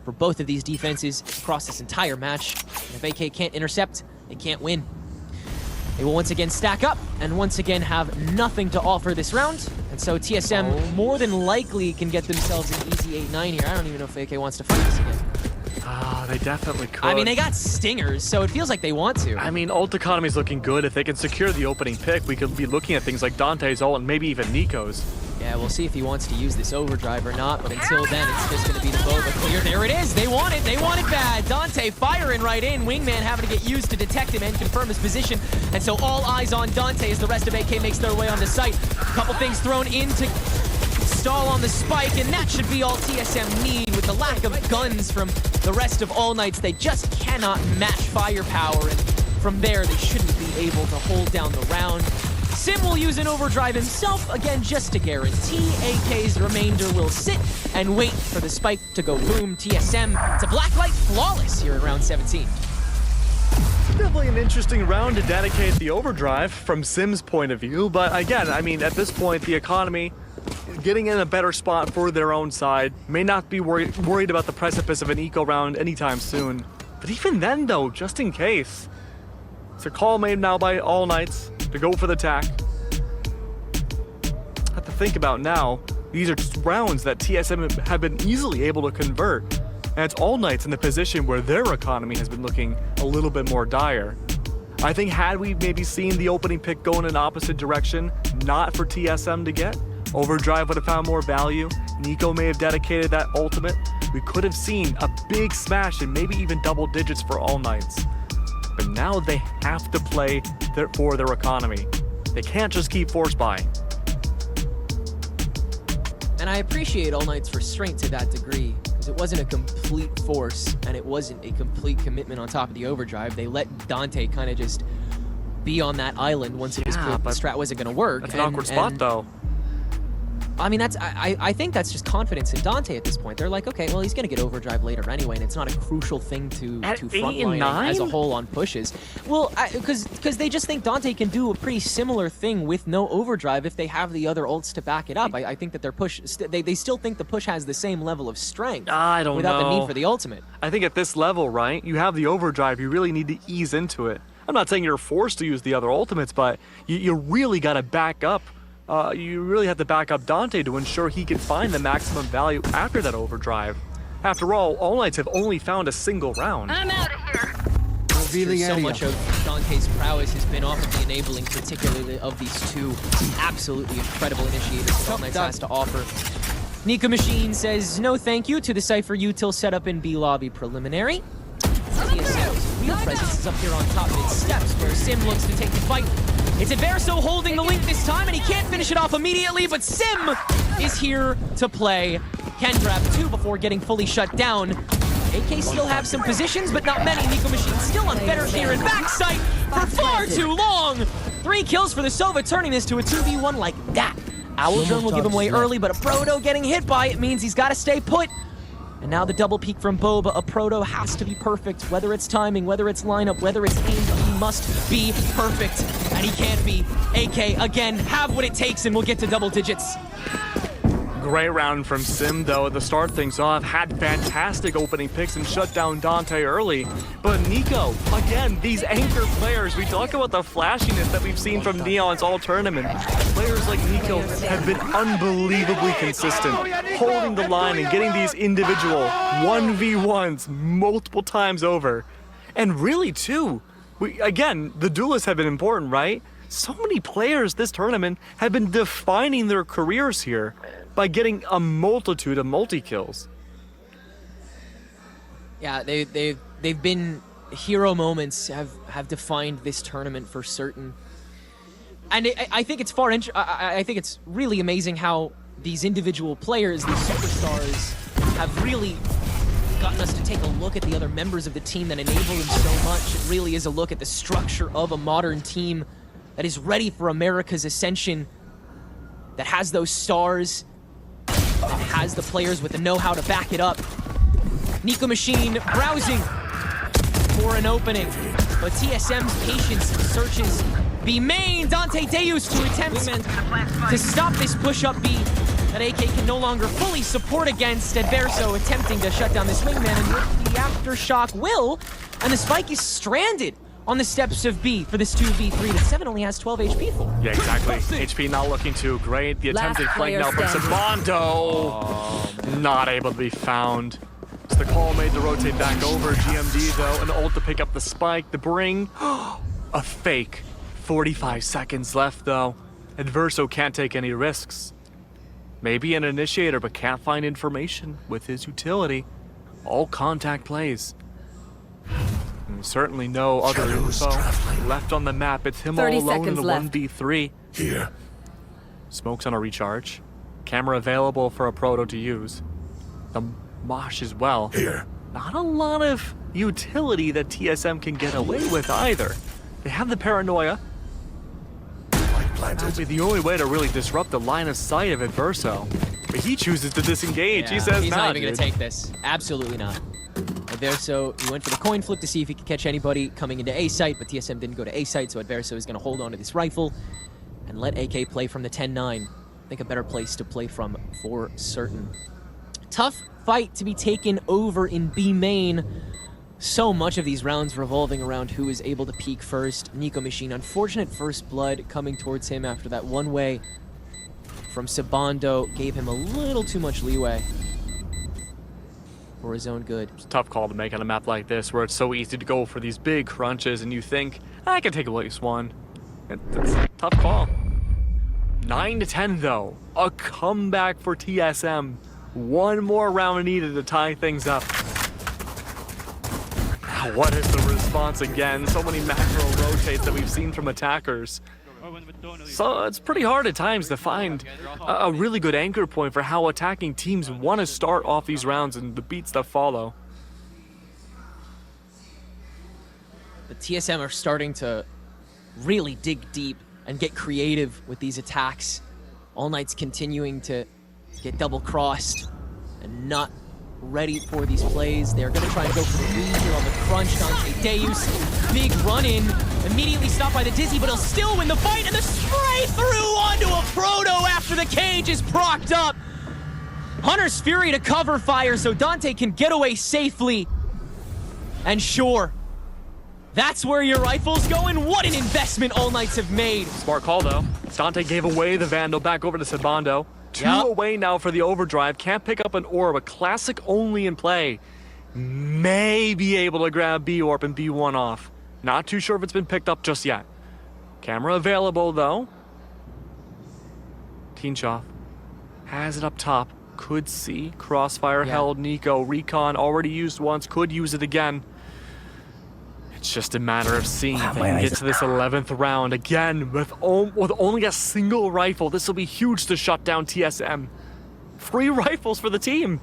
for both of these defenses across this entire match. And if AK can't intercept, they can't win. They will once again stack up and once again have nothing to offer this round. And so TSM more than likely can get themselves an easy 8-9 here. I don't even know if AK wants to fight this again. Ah, they definitely could. I mean, they got stingers, so it feels like they want to. I mean, ult economy's looking good. If they can secure the opening pick, we could be looking at things like Dante's ult and maybe even Nico's. Yeah, we'll see if he wants to use this overdrive or not, but until then, it's just going to be the Boba clear. There it is! They want it bad! Dante firing right in, Wingman having to get used to detect him and confirm his position, and so all eyes on Dante as the rest of AK makes their way onto site. A couple things thrown into stall on the spike, and that should be all TSM need. With the lack of guns from the rest of All Knights, they just cannot match firepower, and from there, they shouldn't be able to hold down the round. Sim will use an overdrive himself, again, just to guarantee. AK's remainder will sit and wait for the spike to go boom. TSM, it's a blacklight flawless here in round 17. Definitely an interesting round to dedicate the overdrive from Sim's point of view, but again, I mean, at this point, the economy getting in a better spot for their own side, may not be worried about the precipice of an eco round anytime soon. But even then, though, just in case, it's a call made now by All Knights to go for the attack. Have to think about now, these are just rounds that TSM have been easily able to convert, and it's All Knights in the position where their economy has been looking a little bit more dire. I think had we maybe seen the opening pick go in an opposite direction, not for TSM to get, Overdrive would have found more value, Nico may have dedicated that ultimate, we could have seen a big smash and maybe even double digits for All Knights. But now they have to play for their economy. They can't just keep force buying. And I appreciate All Knight's restraint to that degree, because it wasn't a complete force, and it wasn't a complete commitment on top of the overdrive. They let Dante kind of just be on that island once it was clear the strat wasn't going to work. That's an awkward spot, though. I mean, I think that's just confidence in Dante at this point. They're like, okay, well, he's going to get overdrive later anyway, and it's not a crucial thing to frontline as a whole on pushes. Well, because they just think Dante can do a pretty similar thing with no overdrive if they have the other ults to back it up. I think that their push, they still think the push has the same level of strength. I don't know. Without the need for the ultimate. I think at this level, right, you have the overdrive, you really need to ease into it. I'm not saying you're forced to use the other ultimates, but you really got to back up. You really have to back up Dante to ensure he can find the maximum value after that overdrive. After all Knights have only found a single round. I'm out of here. So much of Dante's prowess has been off of the enabling, particularly of these two absolutely incredible initiators that All Knights has to offer. Nika Machine says, no thank you to the Cypher util setup in B lobby preliminary. TSM's real presence is up here on top mid steps, where Sim looks to take the fight. It's Adverso holding the link this time, and he can't finish it off immediately, but Sim is here to play. Can grab two before getting fully shut down. AK still have some positions, but not many. Nico Machine still on better here in backside for far too long. 3 kills for the Sova, turning this to a 2v1 like that. Owl Drone will give him away early, but a Proto getting hit by it means he's got to stay put. And now the double peek from Boba. A Proto has to be perfect. Whether it's timing, whether it's lineup, whether it's aim, he must be perfect. And he can't be. AK, again, have what it takes and we'll get to double digits. Great round from Sim, though, to start things off. Had fantastic opening picks and shut down Dante early. But Nico, again, these anchor players, we talk about the flashiness that we've seen from Neon's all tournament. Players like Nico have been unbelievably consistent, holding the line and getting these individual 1v1s multiple times over. And really, too, again, the duelists have been important, right? So many players this tournament have been defining their careers here by getting a multitude of multi-kills. Yeah, they've been hero moments, have defined this tournament for certain. And I think it's I think it's really amazing how these individual players, these superstars, have really gotten us to take a look at the other members of the team that enable them so much. It really is a look at the structure of a modern team that is ready for America's ascension, that has those stars, that has the players with the know-how to back it up. Nico Machine browsing for an opening, but TSM's patience searches B main. Dante Deus to attempt to stop this push-up B that AK can no longer fully support against. Adverso attempting to shut down this wingman, and with the aftershock will, and the spike is stranded on the steps of B for this 2v3 that 7 only has 12 HP for. Yeah, exactly. HP not looking too great. The attempted flank now from Sabando. Not able to be found. It's the call made to rotate back over. GMD, though, an ult to pick up the spike, the bring. A fake. 45 seconds left, though. Adverso can't take any risks. Maybe an initiator, but can't find information with his utility. All contact plays. And certainly no other info left on the map. It's him all alone in the 1v3. Here. Smoke's on a recharge. Camera available for a proto to use. The Mosh as well. Here. Not a lot of utility that TSM can get away with either. They have the paranoia. That would be the only way to really disrupt the line of sight of Adverso. But he chooses to disengage. Yeah, He says, he's nah, not even going dude." to take this. Absolutely not. Adverso, he went for the coin flip to see if he could catch anybody coming into A site, but TSM didn't go to A site, so Adverso is going to hold on to this rifle and let AK play from the 10-9. I think a better place to play from for certain. Tough fight to be taken over in B main. So much of these rounds revolving around who is able to peek first. Nico Machine, unfortunate first blood coming towards him after that one-way from Sabando gave him a little too much leeway for his own good. It's a tough call to make on a map like this where it's so easy to go for these big crunches and you think, I can take at least one. It's a tough call. 9-10 though. A comeback for TSM. One more round needed to tie things up. What is the response again? So many macro rotates that we've seen from attackers. So it's pretty hard at times to find a really good anchor point for how attacking teams want to start off these rounds and the beats that follow. The TSM are starting to really dig deep and get creative with these attacks. All Knight's continuing to get double-crossed and not ready for these plays. They're going to try and go for the lead here on the crunch. Dante Deus, big run-in, immediately stopped by the Dizzy, but he'll still win the fight, and the spray through onto a Proto after the cage is procced up. Hunter's Fury to cover fire so Dante can get away safely. And sure, that's where your rifle's going. What an investment All Knights have made. Smart call though. Dante gave away the Vandal back over to Sabando. Two away now for the overdrive. Can't pick up an orb. A classic only in play. May be able to grab B orb and B1 off. Not too sure if it's been picked up just yet. Camera available though. Teenchoff has it up top. Could see. Crossfire held. Nico. Recon already used once. Could use it again. It's just a matter of seeing if they can get to this 11th round again with only a single rifle. This will be huge to shut down TSM. 3 rifles for the team.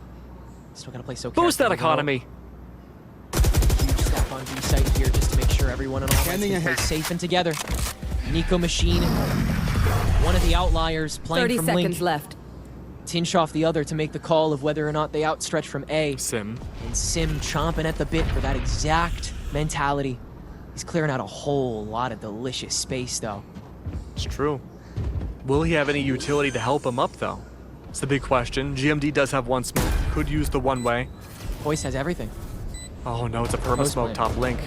Still gonna play so Boost that carefully, economy. Huge step on B site here just to make sure everyone on all can play safe and together. Nico Machine, one of the outliers playing 30 from seconds Link. left. Tinshoff the other to make the call of whether or not they outstretch from A. Sim. And Sim chomping at the bit for that exact mentality. He's clearing out a whole lot of delicious space though. It's true. Will he have any utility to help him up though? It's the big question. GMD does have one smoke. Could use the one way. Poised has everything. Oh no, it's a perma smoke top link.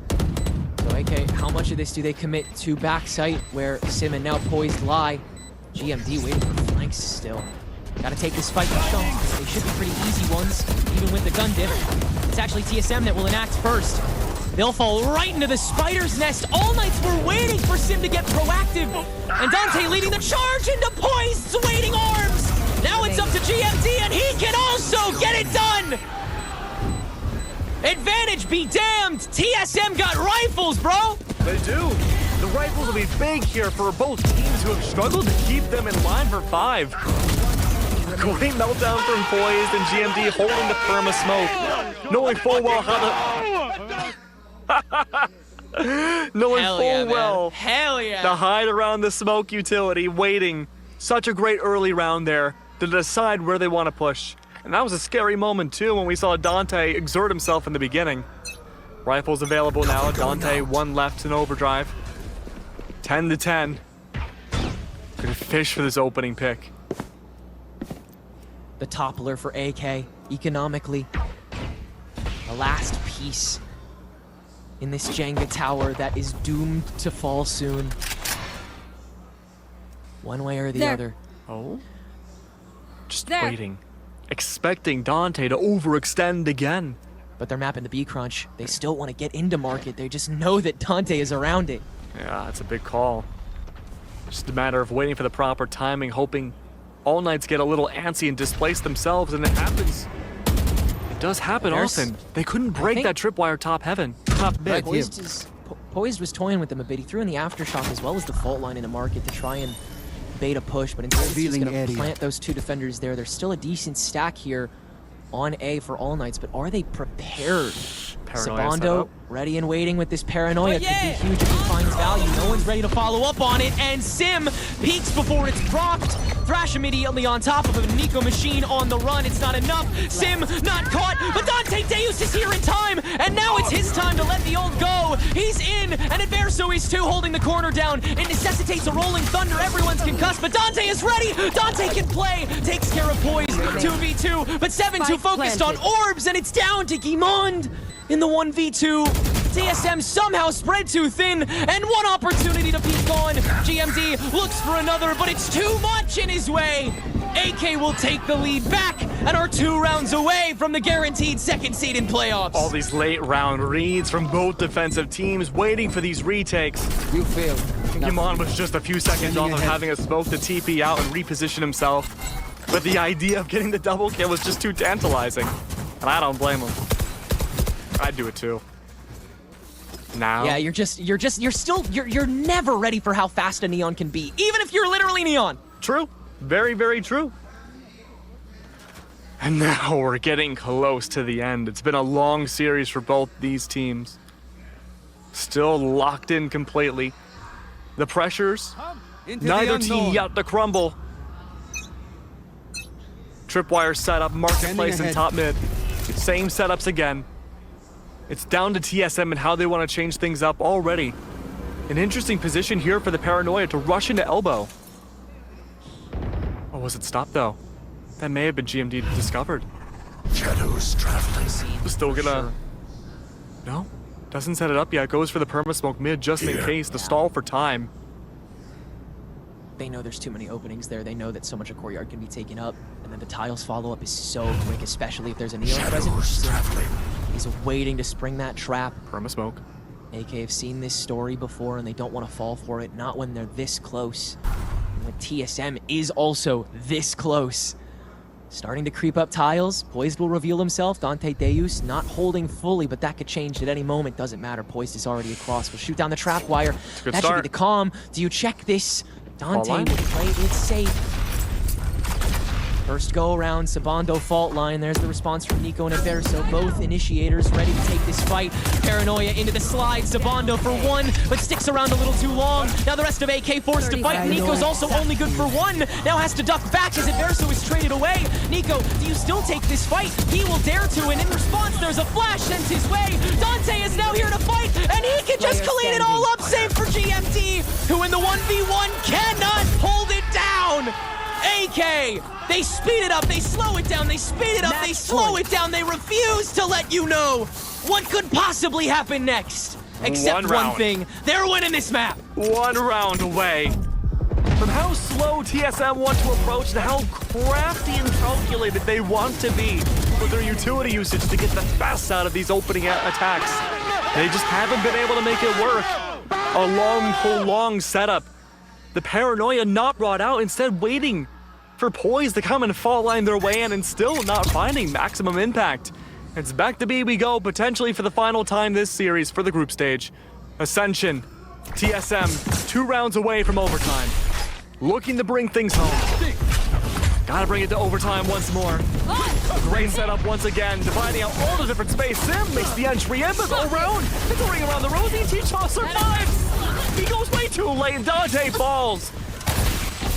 So AK, how much of this do they commit to backside where Sim and now Poised lie? GMD waiting for flanks still. Gotta take this fight in chunks. They should be pretty easy ones, even with the gun dip. It's actually TSM that will enact first. They'll fall right into the spider's nest. All Knights were waiting for Sim to get proactive. And Dante leading the charge into Poised's waiting arms. Now it's up to GMD and he can also get it done. Advantage be damned. TSM got rifles, bro. They do. The rifles will be big here for both teams who have struggled to keep them in line for 5. Great meltdown from Poised and GMD holding the perma smoke. Knowing full well how to... Knowing Hell full yeah, well Hell yeah. to hide around the smoke utility, waiting. Such a great early round there to decide where they want to push. And that was a scary moment too when we saw Dante exert himself in the beginning. Rifles available now. Dante one left in overdrive. 10 to 10. Gonna fish for this opening pick. The toppler for AK, economically. The last piece in this Jenga tower that is doomed to fall soon. One way or the other. Oh? Just waiting. Expecting Dante to overextend again. But they're mapping the B crunch. They still want to get into market. They just know that Dante is around it. Yeah, that's a big call. Just a matter of waiting for the proper timing, hoping All Knights get a little antsy and displace themselves, and it happens. It does happen often. They couldn't break that tripwire top mid. Poised was toying with them a bit. He threw in the aftershock as well as the fault line into market to try and bait a push, but instead he's going to plant those 2 defenders there. There's still a decent stack here on A for All Knights, but are they prepared? Sabando ready and waiting with this paranoia. Could be huge if he finds value. No one's ready to follow up on it, and Sim peeks before it's dropped. Thrash immediately on top of a Nico machine on the run. It's not enough. Sim not caught, but Dante Deus is here in time, and now it's his time to let the ult go. He's in, and Adverso is too, holding the corner down. It necessitates a rolling thunder. Everyone's concussed, but Dante is ready. Dante can play. Takes care of Poise. 2v2, but 7 too focused on orbs, and it's down to Guimond in the 1v2. TSM somehow spread too thin, and one opportunity to peek on. GMD looks for another, but it's too much in his way. AK will take the lead back and are 2 rounds away from the guaranteed 2nd seed in playoffs. All these late round reads from both defensive teams waiting for these retakes. You failed. Guimond was just a few seconds off of having a smoke to TP out and reposition himself. But the idea of getting the double kill was just too tantalizing. And I don't blame him. I'd do it too. Now? Yeah, you're never ready for how fast a Neon can be, even if you're literally Neon. True. Very, very true. And now we're getting close to the end. It's been a long series for both these teams. Still locked in completely. The pressures, neither team yet to crumble. Tripwire setup, marketplace, and top mid. Same setups again. It's down to TSM and how they want to change things up already. An interesting position here for the Paranoia to rush into elbow. Oh, was it stopped though? That may have been GMD discovered. Shadows traveling. Still gonna... No? Doesn't set it up yet. Goes for the perma-smoke mid just in case. The stall for time. They know there's too many openings there. They know that so much of courtyard can be taken up. And then the tiles follow-up is so quick, especially if there's a Neon present. He's waiting to spring that trap. Perma-smoke. AK have seen this story before, and they don't want to fall for it. Not when they're this close. And when TSM is also this close. Starting to creep up tiles. Poised will reveal himself. Dante Deus not holding fully, but that could change at any moment. Doesn't matter. Poised is already across. Will shoot down the trap wire. That should be the calm. Do you check this? Dante will play it safe. First go around, Sabando fault line. There's the response from Nico and Adverso. Both initiators ready to take this fight. Paranoia into the slide. Sabando for 1, but sticks around a little too long. Now the rest of AK forced to fight. Nico's also only good for 1. Now has to duck back as Adverso is traded away. Nico, do you still take this fight? He will dare to, and in response, there's a flash sent his way. Dante is now here to fight, and he can just clean it all up, save for GMD, who in the 1v1 cannot hold it down. AK! They speed it up, they slow it down, they speed it up, they slow it down, they refuse to let you know what could possibly happen next. Except one thing, they're winning this map. 1 round away from how slow TSM want to approach to how crafty and calculated they want to be with their utility usage to get the best out of these opening attacks. They just haven't been able to make it work. A long, prolonged setup. The paranoia not brought out, instead waiting for Poise to come and fall line their way in and still not finding maximum impact. It's back to B we go, potentially for the final time this series for the group stage. Ascension, TSM, 2 rounds away from overtime. Looking to bring things home. Gotta bring it to overtime once more. Great setup once again, dividing out all the different space. Sim makes the entry in, but go around. It's a ring around the rosy. T-Chaw survives. He goes way too late, and Dante falls.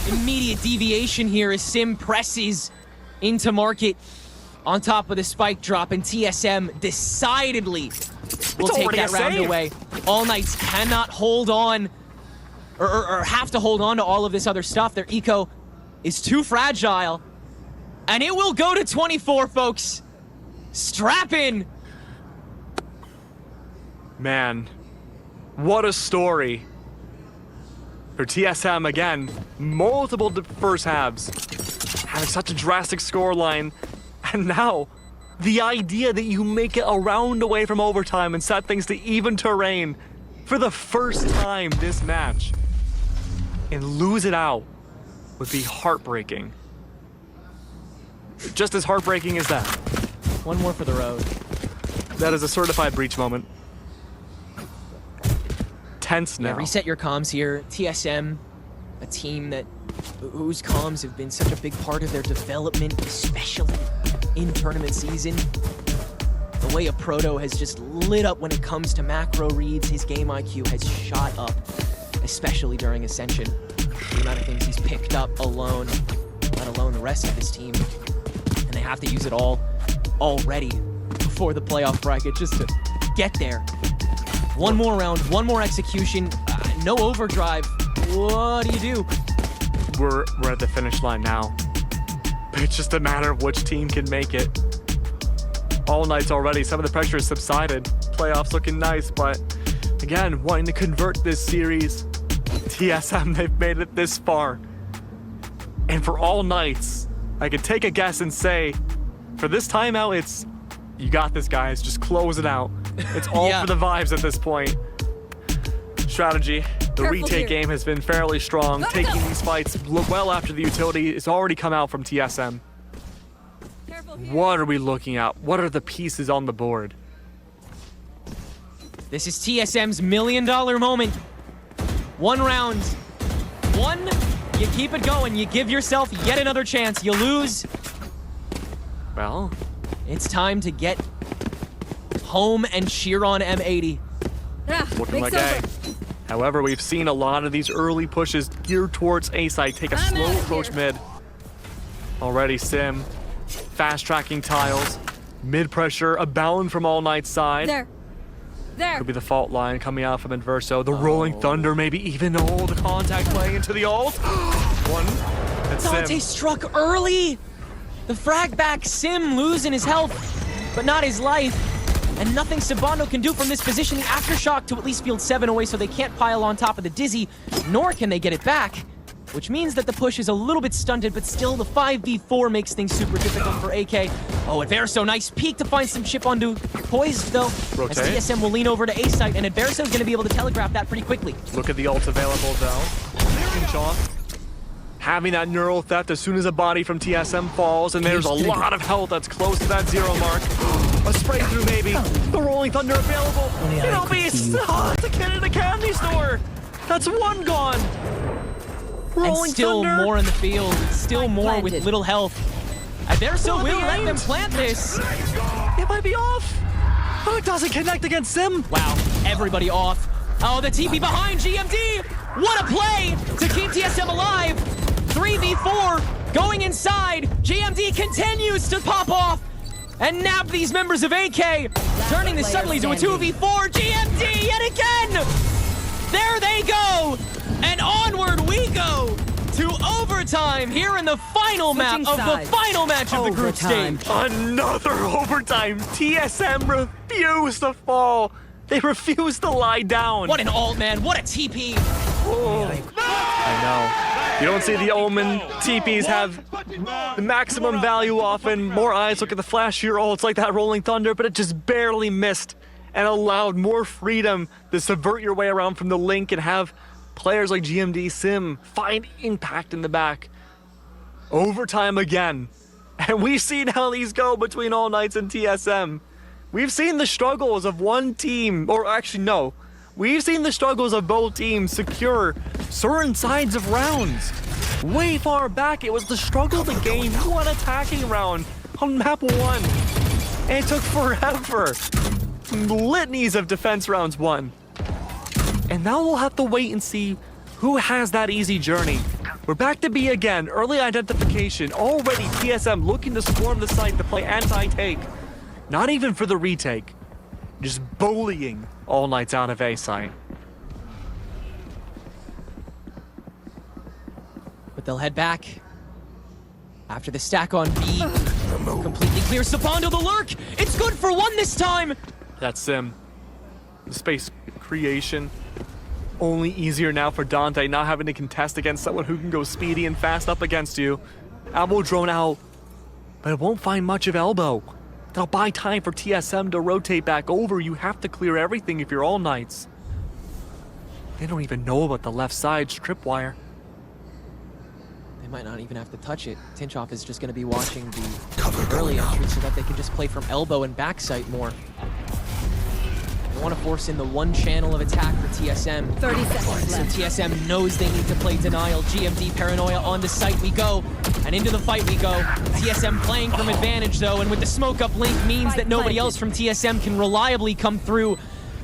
Immediate deviation here as Sim presses into market on top of the spike drop, and TSM decidedly will take that round away. All Knights cannot hold on, or have to hold on to all of this other stuff. Their eco is too fragile, and it will go to 24, folks. Strap in. Man, what a story. For TSM again, multiple first halves, having such a drastic scoreline, and now the idea that you make it a round away from overtime and set things to even terrain for the first time this match and lose it out would be heartbreaking. Just as heartbreaking as that. One more for the road. That is a certified breach moment. Tense now. Yeah, reset your comms here. TSM, a team whose comms have been such a big part of their development, especially in tournament season. The way a Proto has just lit up when it comes to macro reads, his game IQ has shot up, especially during Ascension. The amount of things he's picked up alone, let alone the rest of his team. And they have to use it all already before the playoff bracket just to get there. One more round, one more execution, no overdrive. What do you do? We're at the finish line now. It's just a matter of which team can make it. All Knights already, some of the pressure has subsided. Playoffs looking nice, but again, wanting to convert this series. TSM, they've made it this far. And for All Knights, I could take a guess and say, for this timeout, it's, you got this, guys, just close it out. It's all for the vibes at this point. Strategy, the retake game has been fairly strong, taking these fights well after the utility has already come out from TSM. What are we looking at? What are the pieces on the board? This is TSM's $1 million moment. 1 round. 1, you keep it going. You give yourself yet another chance. You lose. Well, it's time to get home and cheer on M80. looking like A. However, we've seen a lot of these early pushes geared towards A side take a slow approach mid. Already Sim, fast tracking tiles, mid pressure, a bound from All Knights side. There. Could be the fault line coming out from Inverso. The Rolling Thunder, maybe even the contact playing into the ult. One. That's Dante Sim. struck early. The frag back, Sim losing his health, but not his life. And nothing Sabando can do from this position. The Aftershock to at least field 7 away, so they can't pile on top of the Dizzy, nor can they get it back. Which means that the push is a little bit stunted, but still the 5v4 makes things super difficult for AK. Oh, Adverso, nice peek to find some chip onto Poised, though. Rotate. As TSM will lean over to A site, and Adverso is going to be able to telegraph that pretty quickly. Look at the ult available, though. Shaw having that neural theft as soon as a body from TSM falls, and there's a lot of health that's close to that 0 mark. A spray through, maybe. The Rolling Thunder available. It'll be the kid in the candy store. That's 1 gone. Rolling And still Thunder. more in the field, still more with little health. Adverso will let them plant this. It might be off. Oh, it doesn't connect against Sim. Wow, everybody off. Oh, the TP behind GMD. What a play to keep TSM alive. 3v4 going inside. GMD continues to pop off and nab these members of AK, turning this suddenly to a 2v4. GMD yet again. There they go. And onward we go to overtime here in the final map Switching of the sides. final match of the group Overtime. stage. Another overtime. TSM refused to fall. They refused to lie down. What an ult, man. What a TP. I know. You don't see the Omen TPs have the maximum value often. More eyes look at the flashier ults like that Rolling Thunder, but it just barely missed and allowed more freedom to subvert your way around from the link and have players like GMD Sim find impact in the back. Overtime again. And we've seen how these go between All Knights and TSM. We've seen the struggles of one team, or actually no, we've seen the struggles of both teams secure certain sides of rounds. Way far back, it was the struggle to gain one attacking round on map 1. And it took forever. Litanies of defense rounds won. And now we'll have to wait and see who has that easy journey. We're back to B again, early identification. Already TSM looking to swarm the site to play anti-take. Not even for the retake. Just bullying All Knights out of A site. But they'll head back after the stack on B. Completely clear. Sabando the lurk. It's good for 1 this time. That's Sim. The space creation. Only easier now for Dante, not having to contest against someone who can go speedy and fast up against you. Elbow drone out, but it won't find much of Elbow. That'll buy time for TSM to rotate back over. You have to clear everything if you're All Knights. They don't even know about the left side tripwire. They might not even have to touch it. Tinchoff is just going to be watching the early entry so that they can just play from elbow and backside more. They want to force in the one channel of attack for TSM. 30 seconds So left. TSM knows they need to play denial. GMD Paranoia on the site we go. And into the fight we go. TSM playing from advantage though, and with the smoke up link means that nobody else from TSM can reliably come through.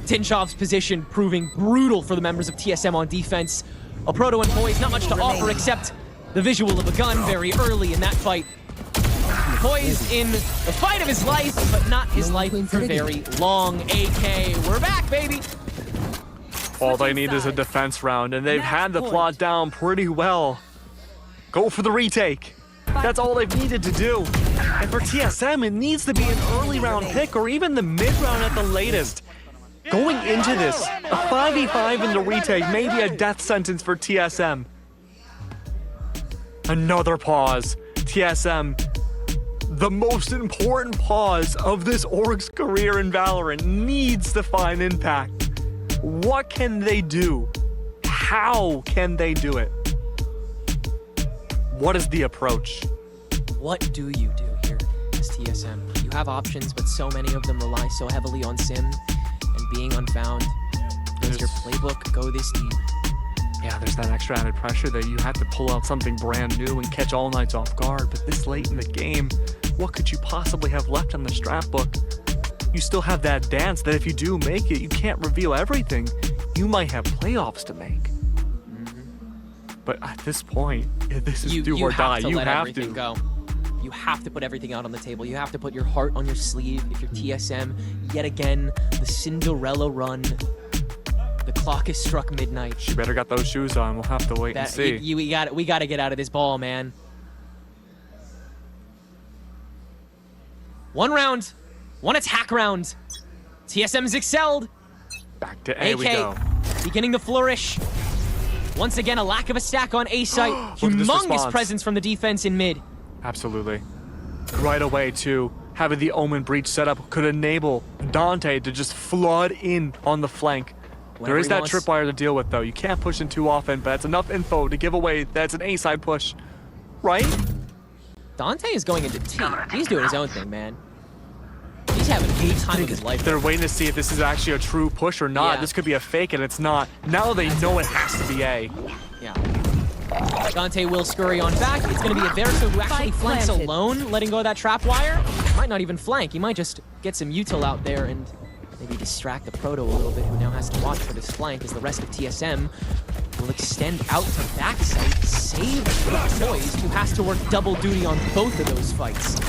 Tinchoff's position proving brutal for the members of TSM on defense. A Proto and Poise, not much to offer except the visual of a gun very early in that fight. Poised in the fight of his life, but not his life for very long. AK, we're back, baby! All they need is a defense round, and they've had the plot down pretty well. Go for the retake. That's all they've needed to do. And for TSM, it needs to be an early round pick or even the mid round at the latest. Going into this, a 5v5 in the retake may be a death sentence for TSM. Another pause. TSM, the most important pause of this org's career in Valorant, needs to find impact. What can they do? How can they do it? What is the approach? What do you do here as TSM? You have options, but so many of them rely so heavily on Sim and being unfound. Does your playbook go this deep? Yeah, there's that extra added pressure that you have to pull out something brand new and catch All Knights off guard, but this late in the game, what could you possibly have left on the strat book? You still have that dance that if you do make it, you can't reveal everything. You might have playoffs to make. But at this point, if this is do or die, you let have everything to. go. You have to put everything out on the table. You have to put your heart on your sleeve. If you're TSM, yet again, the Cinderella run. The clock is struck midnight. She better got those shoes on. We'll have to wait and see. We got to get out of this ball, man. One round, one attack round. TSM's excelled. Back to A AK we go. beginning to flourish. Once again, a lack of a stack on A site. Look at this Humongous response. presence from the defense in mid. Absolutely. Right away, too, having the Omen breach set up could enable Dante to just flood in on the flank. There is that tripwire to deal with, though. You can't push in too often, but that's enough info to give away that's an A-side push. Right? Dante is going into T. He's doing his own thing, man. He's having a good time of his life. They're waiting to see if this is actually a true push or not. Yeah. This could be a fake, and it's not. Now they know it has to be A. Yeah. Dante will scurry on back. It's going to be a Verso who actually Spike flanks planted. alone, letting go of that trap wire. Might not even flank. He might just get some util out there and maybe distract the Proto a little bit, who now has to watch for this flank as the rest of TSM will extend out to backside, save the Poised, who has to work double duty on both of those fights.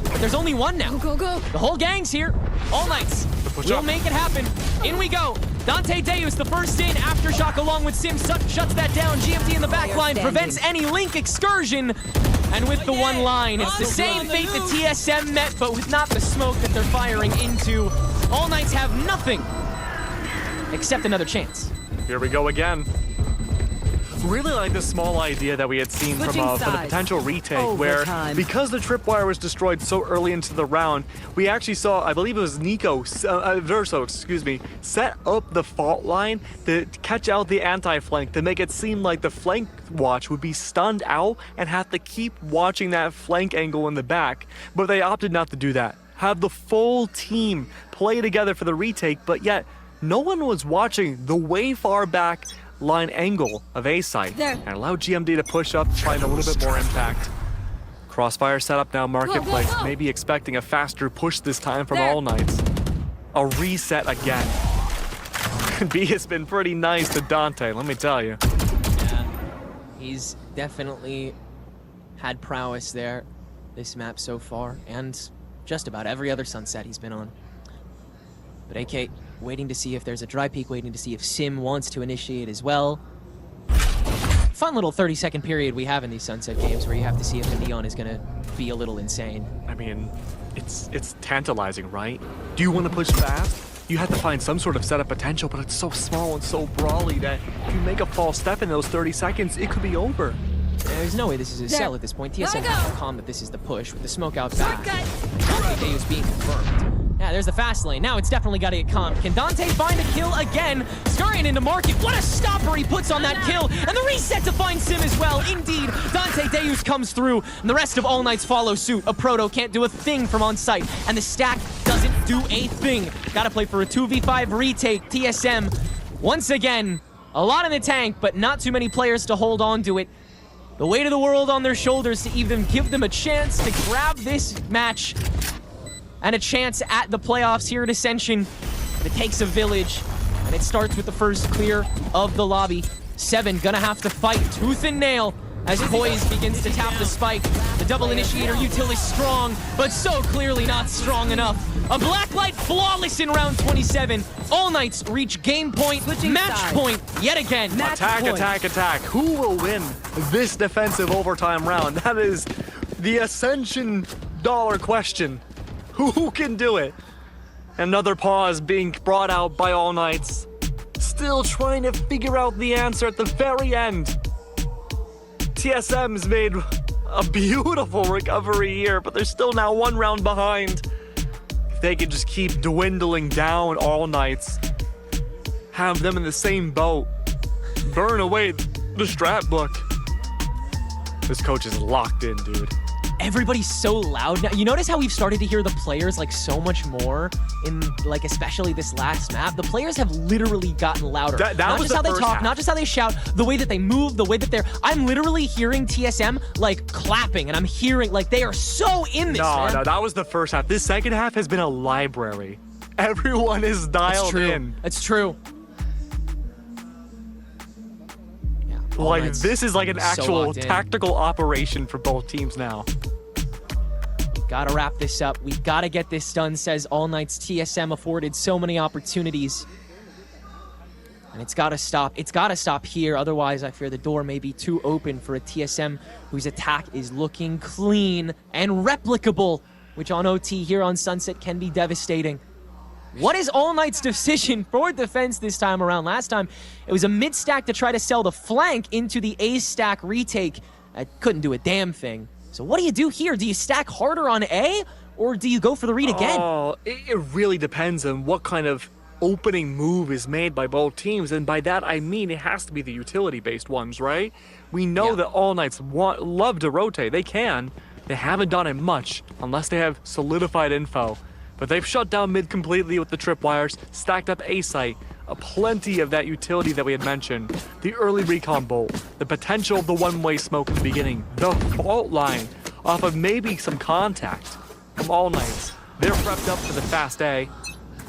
But there's only one now. Go, go. The whole gang's here. All Knights will make it happen. In we go. Dante Deus, the first in. Aftershock along with Sim shuts that down. GMT in the back line prevents any Link excursion. And with the one line, it's the same fate that TSM met, but with not the smoke that they're firing into. All Knights have nothing except another chance. Here we go again. Really like this small idea that we had seen from for the potential retake, where because the tripwire was destroyed so early into the round, we actually saw, I believe it was Verso, set up the fault line to catch out the anti-flank, to make it seem like the flank watch would be stunned out and have to keep watching that flank angle in the back. But they opted not to do that. Have the full team play together for the retake, but yet no one was watching the way far back line angle of A site and allow GMD to push up, find a little bit more impact. Crossfire setup now, Marketplace, maybe expecting a faster push this time from All Knights. A reset again. B has been pretty nice to Dante, let me tell you. Yeah, he's definitely had prowess there this map so far, and just about every other Sunset he's been on. But AK waiting to see if there's a dry peek, waiting to see if Sim wants to initiate as well. Fun little 30-second period we have in these Sunset games where you have to see if the Neon is gonna be a little insane. I mean, it's tantalizing, right? Do you want to push fast? You have to find some sort of setup potential, but it's so small and so brawly that if you make a false step in those 30 seconds, it could be over. There's no way this is a sell at this point. TSM has to calm that this is the push with the smoke out back. Dante is being confirmed. Yeah, there's the fast lane. Now it's definitely got to get calmed. Can Dante find a kill again? Scurrying into market. What a stopper he puts on that kill. And the reset to find Sim as well. Indeed, Dante Deus comes through. And the rest of All Knights follow suit. A Proto can't do a thing from on site. And the stack doesn't do a thing. Got to play for a 2v5 retake. TSM, once again, a lot in the tank, but not too many players to hold on to it. The weight of the world on their shoulders to even give them a chance to grab this match and a chance at the playoffs here at Ascension. But it takes a village, and it starts with the first clear of the lobby. Seven gonna have to fight tooth and nail as Poised begins to tap the spike. The double initiator util is strong, but so clearly not strong enough. A Blacklight flawless in round 27. All Knights reach game point, match point yet again. Attack. Who will win this defensive overtime round? That is the Ascension dollar question. Who can do it? Another pause being brought out by All Knights. Still trying to figure out the answer at the very end. TSM's made a beautiful recovery here, but they're still now one round behind. If they could just keep dwindling down All Knights, have them in the same boat, burn away the strat book. This coach is locked in, dude. Everybody's so loud now. You notice how we've started to hear the players like so much more in like especially this last map. The players have literally gotten louder. Not just how they talk, not just how they shout, the way that they move, the way that I'm literally hearing TSM like clapping, and I'm hearing like they are so in this. No, that was the first half. This second half has been a library. Everyone is dialed in. It's true. Like, this is like an actual tactical operation for both teams now. Gotta wrap this up. We gotta get this done, says All Knights. TSM afforded so many opportunities. And it's gotta stop. It's gotta stop here. Otherwise, I fear the door may be too open for a TSM whose attack is looking clean and replicable, which on OT here on Sunset can be devastating. What is All Knight's decision for defense this time around? Last time, it was a mid-stack to try to sell the flank into the A-stack retake. I couldn't do a damn thing. So what do you do here? Do you stack harder on A, or do you go for the read again? Oh, it really depends on what kind of opening move is made by both teams, and by that I mean it has to be the utility-based ones, right? We know that All Knights love to rotate. They can. They haven't done it much, unless they have solidified info. But they've shut down mid completely with the tripwires, stacked up A site, plenty of that utility that we had mentioned, the early recon bolt, the potential of the one-way smoke in the beginning, the fault line off of maybe some contact from All Knights. They're prepped up for the fast A.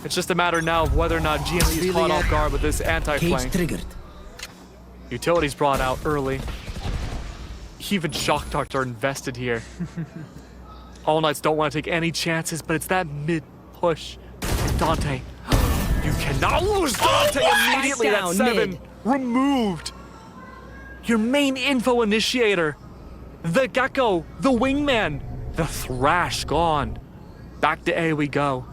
It's just a matter now of whether or not GMT is caught off guard with this anti-flank. Utilities brought out early. Even shock darts are invested here. All Knights don't want to take any chances, but it's that mid-push Dante. You cannot lose Dante immediately. Down That's 7. mid. Removed. Your main info initiator. The Gecko. The Wingman. The Thrash gone. Back to A we go.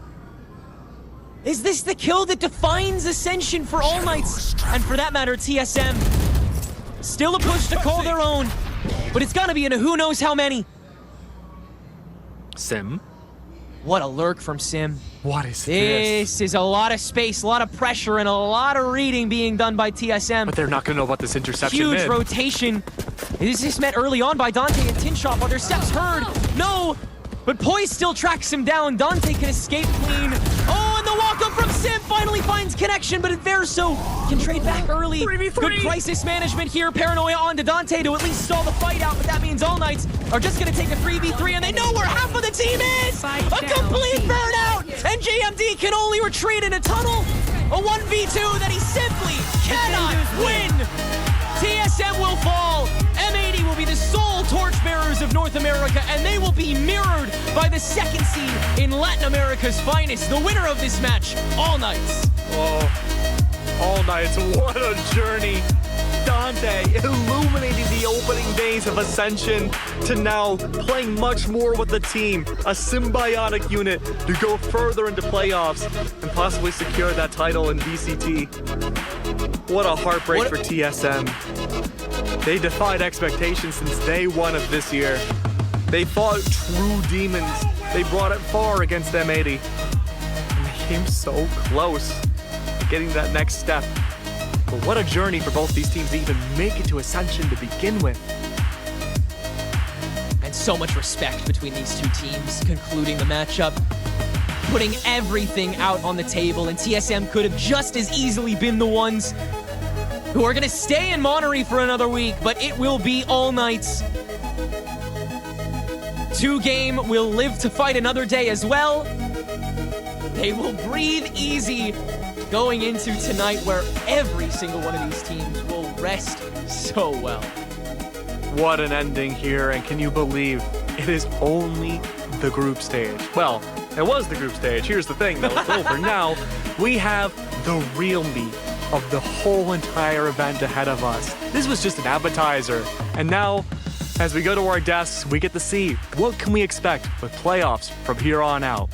Is this the kill that defines Ascension for All Knights? And for that matter, TSM. Still a push to call their own, but it's gotta be in a who knows how many. Sim. What a lurk from Sim. What is this? This is a lot of space, a lot of pressure, and a lot of reading being done by TSM. But they're not gonna know about this interception. Huge mid. rotation. This is met early on by Dante and Tinshop. Are their steps heard? No! But Poise still tracks him down. Dante can escape clean. Oh, and the walk-up from Sim finally finds connection, but Verso can trade back early. 3v3. Good crisis management here. Paranoia onto Dante to at least stall the fight out, but that means All Knights are just gonna take a 3v3, and they know where half of the team is! A complete burnout! And JMD can only retreat in a tunnel. A 1v2 that he simply cannot win! TSM will fall. M80 will be the sole torchbearers of North America, and they will be mirrored by the second seed in Latin America's finest. The winner of this match, All Knights. Oh, All Knights, what a journey. Dante illuminating the opening days of Ascension to now playing much more with the team, a symbiotic unit to go further into playoffs and possibly secure that title in VCT. What a heartbreak for TSM. They defied expectations since day one of this year. They fought true demons. They brought it far against M80. And they came so close to getting that next step. But what a journey for both these teams to even make it to Ascension to begin with. And so much respect between these two teams, concluding the matchup, putting everything out on the table, and TSM could have just as easily been the ones who are gonna stay in Monterey for another week, but it will be All Knights. 2-game will live to fight another day as well. They will breathe easy going into tonight, where every single one of these teams will rest so well. What an ending here, and can you believe it is only the group stage? Well, it was the group stage. Here's the thing, though. It's over now. We have the real meat of the whole entire event ahead of us. This was just an appetizer. And now, as we go to our desks, we get to see what can we expect with playoffs from here on out.